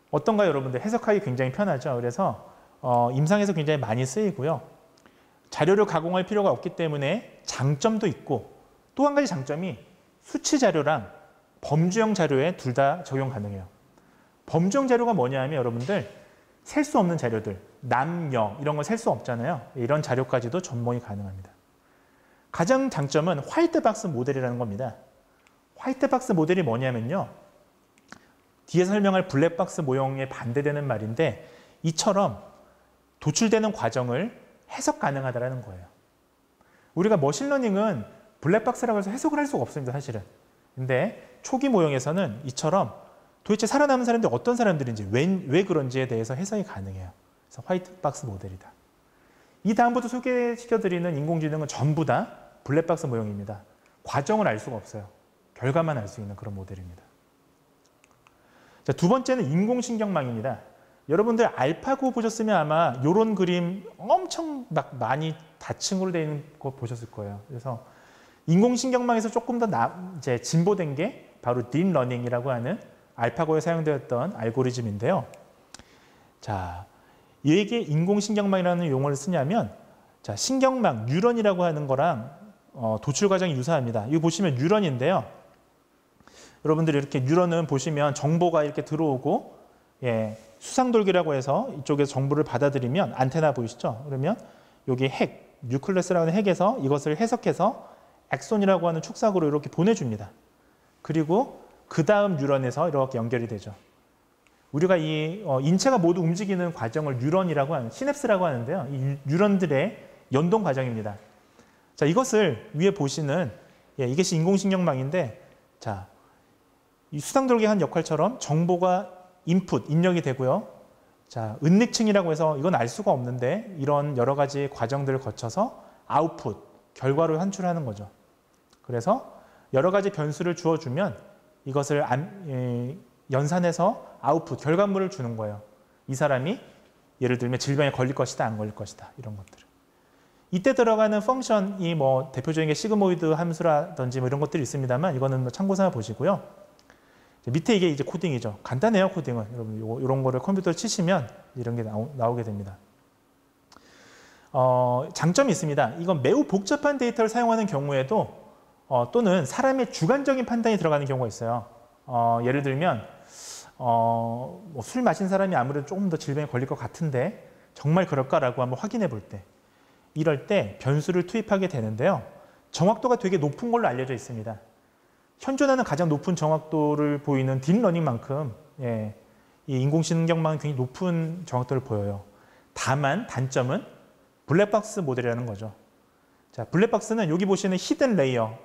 어떤가요, 여러분들? 해석하기 굉장히 편하죠. 그래서 임상에서 굉장히 많이 쓰이고요. 자료를 가공할 필요가 없기 때문에 장점도 있고 또 한 가지 장점이 수치 자료랑 범주형 자료에 둘 다 적용 가능해요. 범주형 자료가 뭐냐 하면 여러분들 셀 수 없는 자료들, 남녀 이런 거 셀 수 없잖아요. 이런 자료까지도 전송이 가능합니다. 가장 장점은 화이트박스 모델이라는 겁니다. 화이트박스 모델이 뭐냐면요. 뒤에서 설명할 블랙박스 모형에 반대되는 말인데 이처럼 도출되는 과정을 해석 가능하다는 거예요. 우리가 머신러닝은 블랙박스라고 해서 해석을 할 수가 없습니다, 사실은. 근데 초기 모형에서는 이처럼 도대체 살아남은 사람들이 어떤 사람들인지 왜 그런지에 대해서 해석이 가능해요. 그래서 화이트박스 모델이다. 이 다음부터 소개시켜드리는 인공지능은 전부 다 블랙박스 모형입니다. 과정을 알 수가 없어요. 결과만 알 수 있는 그런 모델입니다. 자, 두 번째는 인공신경망입니다. 여러분들 알파고 보셨으면 아마 이런 그림 엄청 막 많이 다층으로 되어 있는 거 보셨을 거예요. 그래서 인공신경망에서 조금 더 이제 진보된 게 바로 딥러닝이라고 하는 알파고에 사용되었던 알고리즘인데요. 자, 이게 인공신경망이라는 용어를 쓰냐면 자, 신경망, 뉴런이라고 하는 거랑 도출 과정이 유사합니다. 이거 보시면 뉴런인데요. 여러분들이 이렇게 뉴런은 보시면 정보가 이렇게 들어오고 수상돌기라고 해서 이쪽에서 정보를 받아들이면 안테나 보이시죠? 그러면 여기 핵, 뉴클레스라는 핵에서 이것을 해석해서 엑손이라고 하는 축삭으로 이렇게 보내줍니다. 그리고 그 다음 뉴런에서 이렇게 연결이 되죠. 우리가 이 인체가 모두 움직이는 과정을 뉴런이라고 하는 시냅스라고 하는데요. 이 뉴런들의 연동 과정입니다. 자, 이것을 위에 보시는 이것이 인공신경망인데 자, 이 수상돌기 한 역할처럼 정보가 인풋, 입력이 되고요. 자, 은닉층이라고 해서 이건 알 수가 없는데 이런 여러 가지 과정들을 거쳐서 아웃풋, 결과로 산출하는 거죠. 그래서 여러 가지 변수를 주어주면 이것을 연산해서 아웃풋, 결과물을 주는 거예요. 이 사람이 예를 들면 질병에 걸릴 것이다, 안 걸릴 것이다, 이런 것들을. 이때 들어가는 펑션이 뭐 대표적인 게 시그모이드 함수라든지 뭐 이런 것들이 있습니다만 이거는 뭐 참고 삼아 보시고요. 밑에 이게 이제 코딩이죠. 간단해요, 코딩은. 여러분, 이런 거를 컴퓨터에 치시면 이런 게 나오게 됩니다. 장점이 있습니다. 이건 매우 복잡한 데이터를 사용하는 경우에도 또는 사람의 주관적인 판단이 들어가는 경우가 있어요. 예를 들면 뭐술 마신 사람이 아무래도 조금 더 질병에 걸릴 것 같은데 정말 그럴까라고 한번 확인해 볼 때 이럴 때 변수를 투입하게 되는데요. 정확도가 되게 높은 걸로 알려져 있습니다. 현존하는 가장 높은 정확도를 보이는 딥러닝만큼 이 인공신경망은 굉장히 높은 정확도를 보여요. 다만 단점은 블랙박스 모델이라는 거죠. 자, 블랙박스는 여기 보시는 히든 레이어,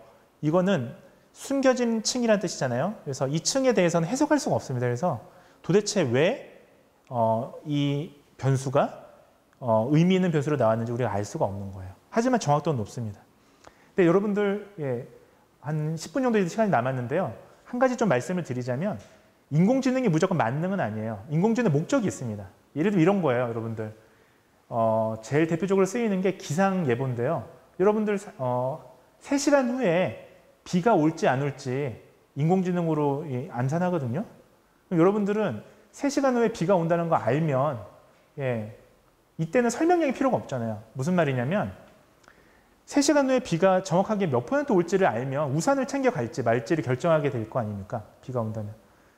이거는 숨겨진 층이라는 뜻이잖아요. 그래서 이 층에 대해서는 해석할 수가 없습니다. 그래서 도대체 왜 이 변수가 의미 있는 변수로 나왔는지 우리가 알 수가 없는 거예요. 하지만 정확도는 높습니다. 근데 여러분들 한 10분 정도 시간이 남았는데요. 한 가지 좀 말씀을 드리자면 인공지능이 무조건 만능은 아니에요. 인공지능 목적이 있습니다. 예를 들어 이런 거예요, 여러분들. 제일 대표적으로 쓰이는 게 기상 예보인데요. 여러분들 3시간 후에 비가 올지 안 올지 인공지능으로 암산하거든요. 여러분들은 3시간 후에 비가 온다는 거 알면 이때는 설명력이 필요가 없잖아요. 무슨 말이냐면 3시간 후에 비가 정확하게 몇 % 올지를 알면 우산을 챙겨갈지 말지를 결정하게 될 거 아닙니까? 비가 온다면.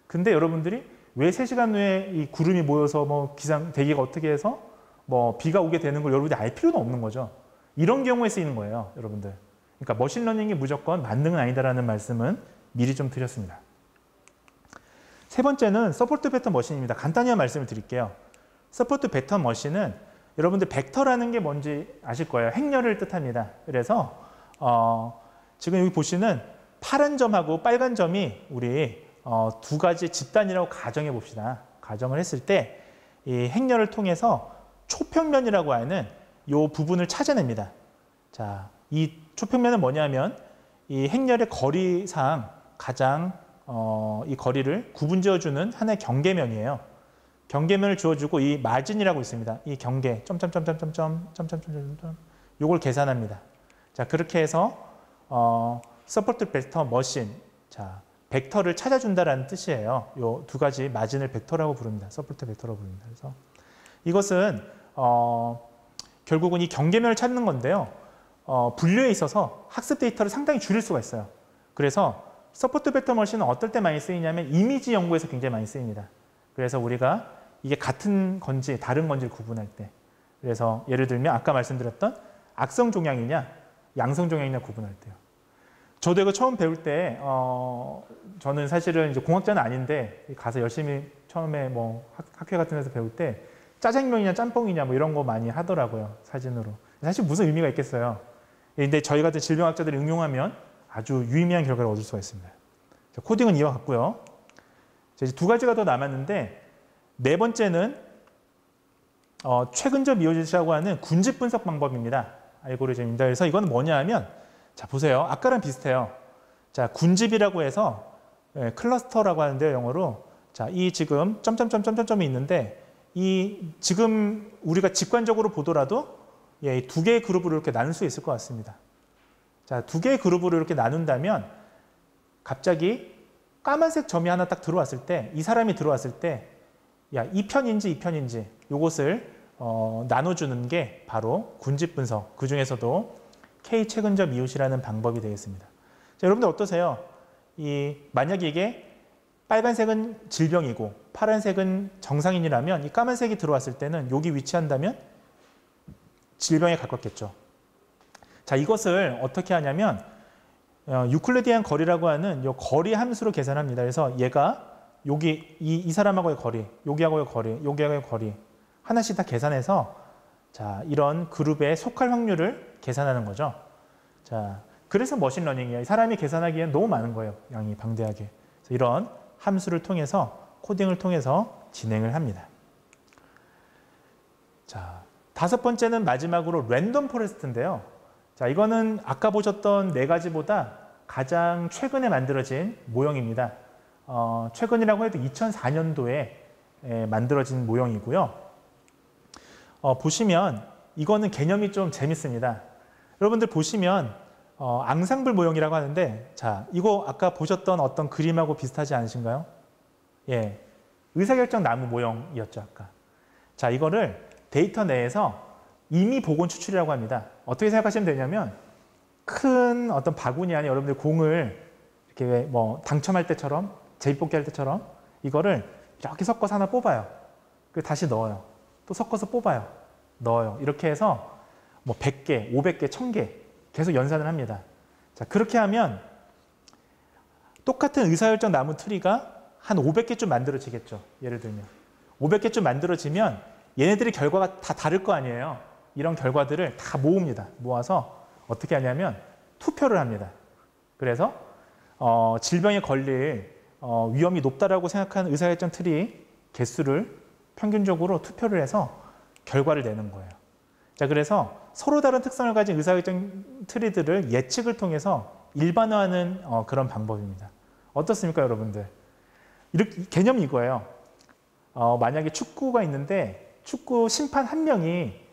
근데 여러분들이 왜 3시간 후에 이 구름이 모여서 뭐 대기가 어떻게 해서 뭐 비가 오게 되는 걸 여러분들이 알 필요도 없는 거죠. 이런 경우에 쓰이는 거예요, 여러분들. 그러니까 머신러닝이 무조건 만능은 아니다라는 말씀은 미리 좀 드렸습니다. 세 번째는 서포트 패턴 머신입니다. 간단히 한 말씀을 드릴게요. 서포트 패턴 머신은 여러분들 벡터라는 게 뭔지 아실 거예요. 행렬을 뜻합니다. 그래서 지금 여기 보시는 파란 점하고 빨간 점이 우리 두 가지 집단이라고 가정해 봅시다. 가정을 했을 때 이 행렬을 통해서 초평면이라고 하는 이 부분을 찾아냅니다. 자, 이 초평면은 뭐냐면 이 행렬의 거리상 가장 이 거리를 구분지어주는 하나의 경계면이에요. 경계면을 주어주고 이 마진이라고 있습니다. 이 경계 요걸 계산합니다. 자, 그렇게 해서 서포트 벡터 머신, 자, 벡터를 찾아준다라는 뜻이에요. 요 두 가지 마진을 벡터라고 부릅니다. 서포트 벡터라고 부릅니다. 그래서 이것은 결국은 이 경계면을 찾는 건데요. 분류에 있어서 학습 데이터를 상당히 줄일 수가 있어요. 그래서 서포트 벡터 머신은 어떨 때 많이 쓰이냐면 이미지 연구에서 굉장히 많이 쓰입니다. 그래서 우리가 이게 같은 건지 다른 건지를 구분할 때, 그래서 예를 들면 아까 말씀드렸던 악성 종양이냐 양성 종양이냐 구분할 때요. 저도 이거 처음 배울 때 저는 사실은 이제 공학자는 아닌데 가서 열심히 처음에 뭐 학회 같은 데서 배울 때 짜장면이냐 짬뽕이냐 뭐 이런 거 많이 하더라고요. 사진으로. 사실 무슨 의미가 있겠어요. 근데 저희 같은 질병학자들이 응용하면 아주 유의미한 결과를 얻을 수가 있습니다. 자, 코딩은 이와 같고요. 자, 이제 두 가지가 더 남았는데 네 번째는 최근접 이오짓이라고 하는 군집 분석 방법입니다. 알고리즘입니다. 그래서 이건 뭐냐 하면 자, 보세요. 아까랑 비슷해요. 자, 군집이라고 해서 클러스터라고 하는데요, 영어로. 자, 이 지금 점점점점점점이 있는데 이 지금 우리가 직관적으로 보더라도 두 개의 그룹으로 이렇게 나눌 수 있을 것 같습니다. 자, 두 개의 그룹으로 이렇게 나눈다면 갑자기 까만색 점이 하나 딱 들어왔을 때, 이 사람이 들어왔을 때, 야, 이 편인지 이 편인지 요것을 나눠주는 게 바로 군집 분석. 그 중에서도 K 최근접 이웃이라는 방법이 되겠습니다. 자, 여러분들 어떠세요? 만약에 이게 빨간색은 질병이고 파란색은 정상인이라면 이 까만색이 들어왔을 때는 여기 위치한다면 질병에 가깝겠죠. 자, 이것을 어떻게 하냐면 유클리디안 거리라고 하는 이 거리 함수로 계산합니다. 그래서 얘가 여기 이 사람하고의 거리, 여기하고의 거리, 여기하고의 거리 하나씩 다 계산해서 자, 이런 그룹에 속할 확률을 계산하는 거죠. 자, 그래서 머신러닝이에요. 사람이 계산하기엔 너무 많은 거예요. 양이 방대하게. 그래서 이런 함수를 통해서 코딩을 통해서 진행을 합니다. 자, 다섯 번째는 마지막으로 랜덤 포레스트인데요. 자, 이거는 아까 보셨던 네 가지보다 가장 최근에 만들어진 모형입니다. 최근이라고 해도 2004년도에 만들어진 모형이고요. 보시면 이거는 개념이 좀 재밌습니다. 여러분들 보시면 앙상블 모형이라고 하는데 자, 이거 아까 보셨던 어떤 그림하고 비슷하지 않으신가요? 예, 의사결정 나무 모형이었죠, 아까. 자, 이거를 데이터 내에서 임의 복원 추출이라고 합니다. 어떻게 생각하시면 되냐면 큰 어떤 바구니 안에 여러분들 공을 이렇게 뭐 당첨할 때처럼 제비뽑기 할 때처럼 이거를 이렇게 섞어서 하나 뽑아요. 그리고 다시 넣어요. 또 섞어서 뽑아요. 넣어요. 이렇게 해서 뭐 100개, 500개, 1000개 계속 연산을 합니다. 자, 그렇게 하면 똑같은 의사결정 나무 트리가 한 500개쯤 만들어지겠죠. 예를 들면 500개쯤 만들어지면 얘네들이 결과가 다 다를 거 아니에요. 이런 결과들을 다 모읍니다. 모아서 어떻게 하냐면 투표를 합니다. 그래서 질병에 걸릴 위험이 높다라고 생각하는 의사결정 트리 개수를 평균적으로 투표를 해서 결과를 내는 거예요. 자, 그래서 서로 다른 특성을 가진 의사결정 트리들을 예측을 통해서 일반화하는 그런 방법입니다. 어떻습니까, 여러분들? 이렇게 개념이 이거예요. 만약에 축구가 있는데 축구 심판 한 명이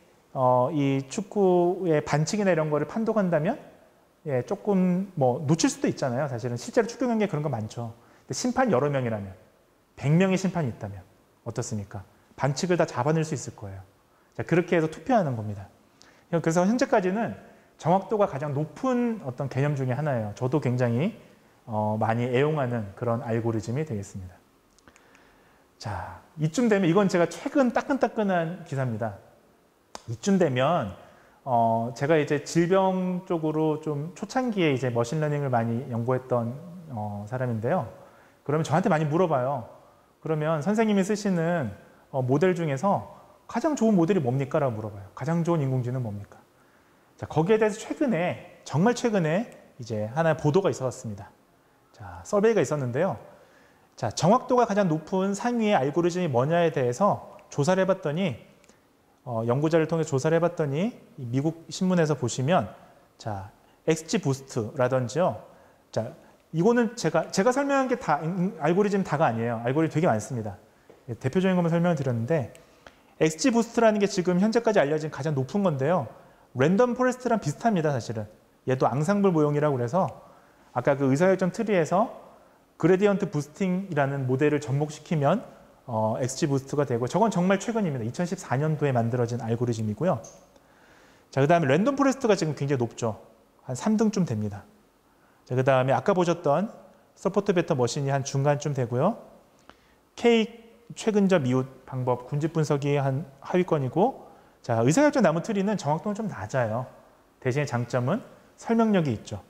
이 축구의 반칙이나 이런 거를 판독한다면 조금 뭐 놓칠 수도 있잖아요. 사실은 실제로 축구 경기에 그런 거 많죠. 근데 심판 여러 명이라면 100명의 심판이 있다면 어떻습니까? 반칙을 다 잡아낼 수 있을 거예요. 자, 그렇게 해서 투표하는 겁니다. 그래서 현재까지는 정확도가 가장 높은 어떤 개념 중에 하나예요. 저도 굉장히 많이 애용하는 그런 알고리즘이 되겠습니다. 자, 이쯤 되면 이건 제가 최근 따끈따끈한 기사입니다. 이쯤 되면 제가 이제 질병 쪽으로 좀 초창기에 이제 머신러닝을 많이 연구했던 사람인데요. 그러면 저한테 많이 물어봐요. 그러면 선생님이 쓰시는 모델 중에서 가장 좋은 모델이 뭡니까? 라고 물어봐요. 가장 좋은 인공지능은 뭡니까? 자, 거기에 대해서 최근에, 정말 최근에 이제 하나의 보도가 있었습니다. 자, 서베이가 있었는데요. 자, 정확도가 가장 높은 상위의 알고리즘이 뭐냐에 대해서 조사를 해봤더니 연구자를 통해 조사를 해봤더니 미국 신문에서 보시면 자 XG 부스트라든지요. 자 이거는 제가 설명한 게 다 알고리즘 다가 아니에요. 알고리즘 되게 많습니다. 대표적인 것만 설명을 드렸는데 XG 부스트라는 게 지금 현재까지 알려진 가장 높은 건데요. 랜덤 포레스트랑 비슷합니다, 사실은. 얘도 앙상블 모형이라고 그래서 아까 그 의사결정 트리에서 그레디언트 부스팅이라는 모델을 접목시키면 XG 부스트가 되고 저건 정말 최근입니다. 2014년도에 만들어진 알고리즘이고요. 자, 그 다음에 랜덤 포레스트가 지금 굉장히 높죠. 한 3등쯤 됩니다. 자, 그 다음에 아까 보셨던 서포트 베터 머신이 한 중간쯤 되고요. K 최근접 이웃 방법 군집 분석이 한 하위권이고 자, 의사결정 나무 트리는 정확도는 좀 낮아요. 대신에 장점은 설명력이 있죠.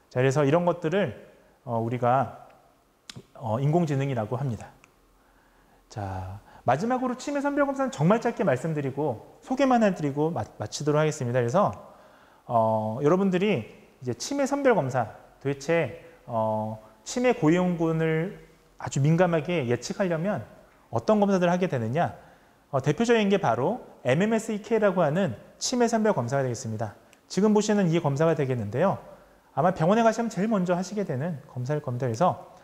자, 그래서 이런 것들을 우리가 인공지능이라고 합니다. 자, 마지막으로 치매 선별 검사는 정말 짧게 말씀드리고 소개만 해드리고 마치도록 하겠습니다. 그래서 여러분들이 이제 치매 선별 검사 도대체 치매 고위험군을 아주 민감하게 예측하려면 어떤 검사들을 하게 되느냐? 대표적인 게 바로 MMSEK라고 하는 치매 선별 검사가 되겠습니다. 지금 보시는 이 검사가 되겠는데요. 아마 병원에 가시면 제일 먼저 하시게 되는 검사일 겁니다. 그래서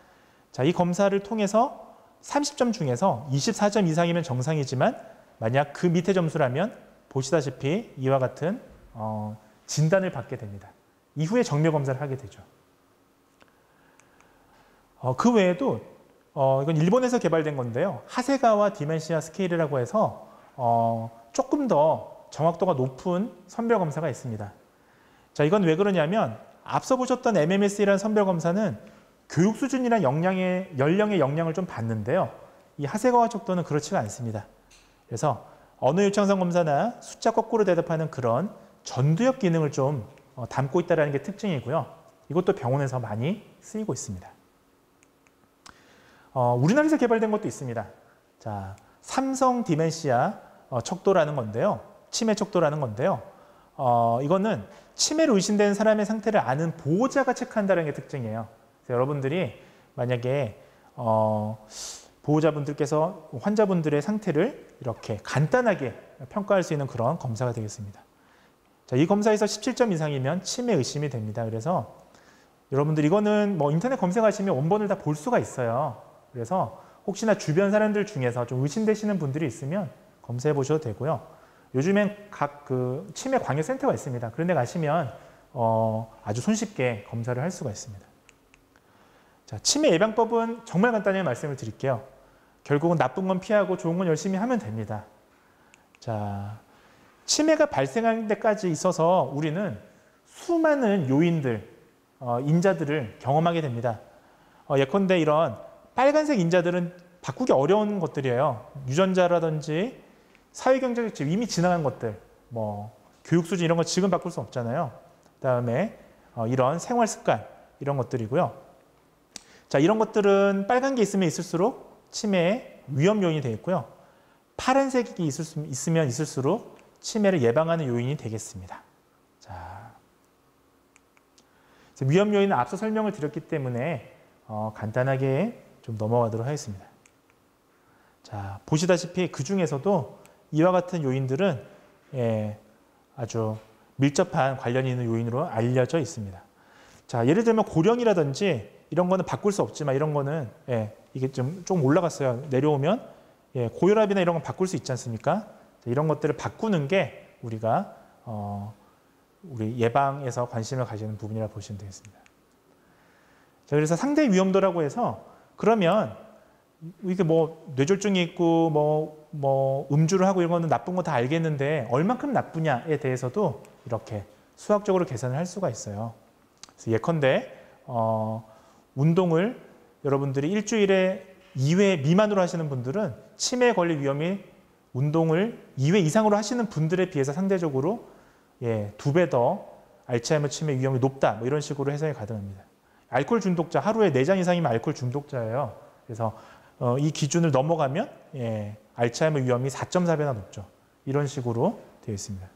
자, 이 검사를 통해서 30점 중에서 24점 이상이면 정상이지만 만약 그 밑에 점수라면 보시다시피 이와 같은 진단을 받게 됩니다. 이후에 정밀 검사를 하게 되죠. 그 외에도 이건 일본에서 개발된 건데요. 하세가와 디멘시아 스케일이라고 해서 조금 더 정확도가 높은 선별 검사가 있습니다. 자, 이건 왜 그러냐면 앞서 보셨던 MMSE라는 선별 검사는 교육 수준이나 연령의 영향을 좀 받는데요. 이 하세가와 척도는 그렇지가 않습니다. 그래서 언어 유창성 검사나 숫자 거꾸로 대답하는 그런 전두엽 기능을 좀 담고 있다는 게 특징이고요. 이것도 병원에서 많이 쓰이고 있습니다. 우리나라에서 개발된 것도 있습니다. 자, 삼성 디멘시아 척도라는 건데요. 치매 척도라는 건데요. 이거는 치매로 의심되는 사람의 상태를 아는 보호자가 체크한다는 게 특징이에요. 그래서 여러분들이 만약에 보호자분들께서 환자분들의 상태를 이렇게 간단하게 평가할 수 있는 그런 검사가 되겠습니다. 자, 이 검사에서 17점 이상이면 치매 의심이 됩니다. 그래서 여러분들 이거는 뭐 인터넷 검색하시면 원본을 다 볼 수가 있어요. 그래서 혹시나 주변 사람들 중에서 좀 의심되시는 분들이 있으면 검사해 보셔도 되고요. 요즘엔 각 그 치매 관여 센터가 있습니다. 그런 데 가시면 아주 손쉽게 검사를 할 수가 있습니다. 자, 치매 예방법은 정말 간단히 말씀을 드릴게요. 결국은 나쁜 건 피하고 좋은 건 열심히 하면 됩니다. 자, 치매가 발생할 때까지 있어서 우리는 수많은 요인들, 인자들을 경험하게 됩니다. 예컨대 이런 빨간색 인자들은 바꾸기 어려운 것들이에요. 유전자라든지 사회경제적 이미 지나간 것들, 뭐 교육 수준 이런 거 지금 바꿀 수 없잖아요. 그다음에 이런 생활 습관 이런 것들이고요. 자, 이런 것들은 빨간 게 있으면 있을수록 치매의 위험 요인이 되겠고요. 파란색이 있으면 있을수록 치매를 예방하는 요인이 되겠습니다. 자, 위험 요인은 앞서 설명을 드렸기 때문에 간단하게 좀 넘어가도록 하겠습니다. 자, 보시다시피 그 중에서도 이와 같은 요인들은 아주 밀접한 관련이 있는 요인으로 알려져 있습니다. 자, 예를 들면 고령이라든지 이런 거는 바꿀 수 없지만 이런 거는 이게 좀 올라갔어요. 내려오면 고혈압이나 이런 건 바꿀 수 있지 않습니까? 자, 이런 것들을 바꾸는 게 우리가 우리 예방에서 관심을 가지는 부분이라고 보시면 되겠습니다. 자, 그래서 상대 위험도라고 해서 그러면 이게 뭐 뇌졸중이 있고 뭐 음주를 하고 이런 거는 나쁜 거 다 알겠는데 얼만큼 나쁘냐에 대해서도 이렇게 수학적으로 계산을 할 수가 있어요. 그래서 예컨대 운동을 여러분들이 일주일에 2회 미만으로 하시는 분들은 치매에 걸릴 위험이 운동을 2회 이상으로 하시는 분들에 비해서 상대적으로 2배 더 알츠하이머 치매 위험이 높다. 뭐 이런 식으로 해석이 가능합니다. 알코올 중독자, 하루에 4잔 이상이면 알코올 중독자예요. 그래서 이 기준을 넘어가면 알츠하이머 위험이 4.4배나 높죠. 이런 식으로 되어 있습니다.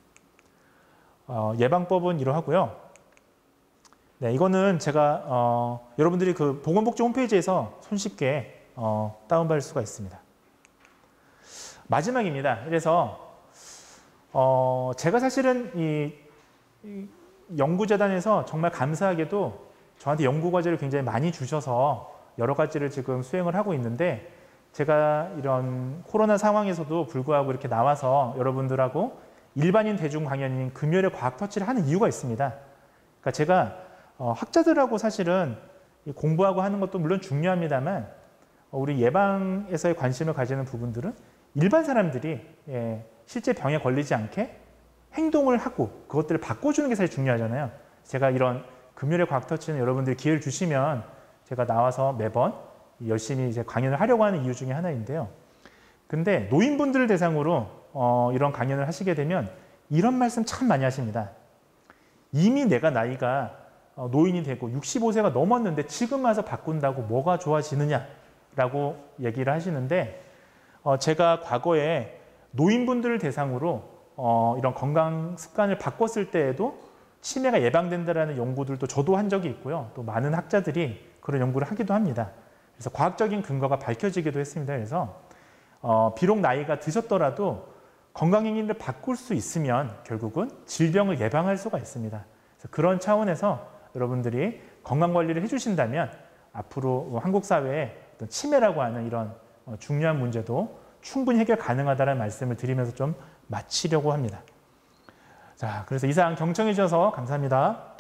예방법은 이러하고요. 네, 이거는 제가 여러분들이 그 보건복지 홈페이지에서 손쉽게 다운받을 수가 있습니다. 마지막입니다. 그래서 제가 사실은 이 연구재단에서 정말 감사하게도 저한테 연구과제를 굉장히 많이 주셔서 여러 가지를 지금 수행을 하고 있는데, 제가 이런 코로나 상황에서도 불구하고 이렇게 나와서 여러분들하고 일반인 대중 강연인 금요일에 과학 터치를 하는 이유가 있습니다. 그러니까 제가 학자들하고 사실은 공부하고 하는 것도 물론 중요합니다만, 우리 예방에서의 관심을 가지는 부분들은 일반 사람들이 실제 병에 걸리지 않게 행동을 하고 그것들을 바꿔주는 게 사실 중요하잖아요. 제가 이런 금요일에 과학 터치는 여러분들이 기회를 주시면 제가 나와서 매번 열심히 이제 강연을 하려고 하는 이유 중에 하나인데요. 근데 노인분들을 대상으로 이런 강연을 하시게 되면 이런 말씀 참 많이 하십니다. 이미 내가 나이가 노인이 되고 65세가 넘었는데 지금 와서 바꾼다고 뭐가 좋아지느냐라고 얘기를 하시는데, 제가 과거에 노인분들을 대상으로 이런 건강 습관을 바꿨을 때에도 치매가 예방된다라는 연구들도 저도 한 적이 있고요. 또 많은 학자들이 그런 연구를 하기도 합니다. 그래서 과학적인 근거가 밝혀지기도 했습니다. 그래서 비록 나이가 드셨더라도 건강행위를 바꿀 수 있으면 결국은 질병을 예방할 수가 있습니다. 그래서 그런 차원에서 여러분들이 건강관리를 해주신다면 앞으로 한국 사회에 어떤 치매라고 하는 이런 중요한 문제도 충분히 해결 가능하다는 말씀을 드리면서 좀 마치려고 합니다. 자, 그래서 이상 경청해 주셔서 감사합니다.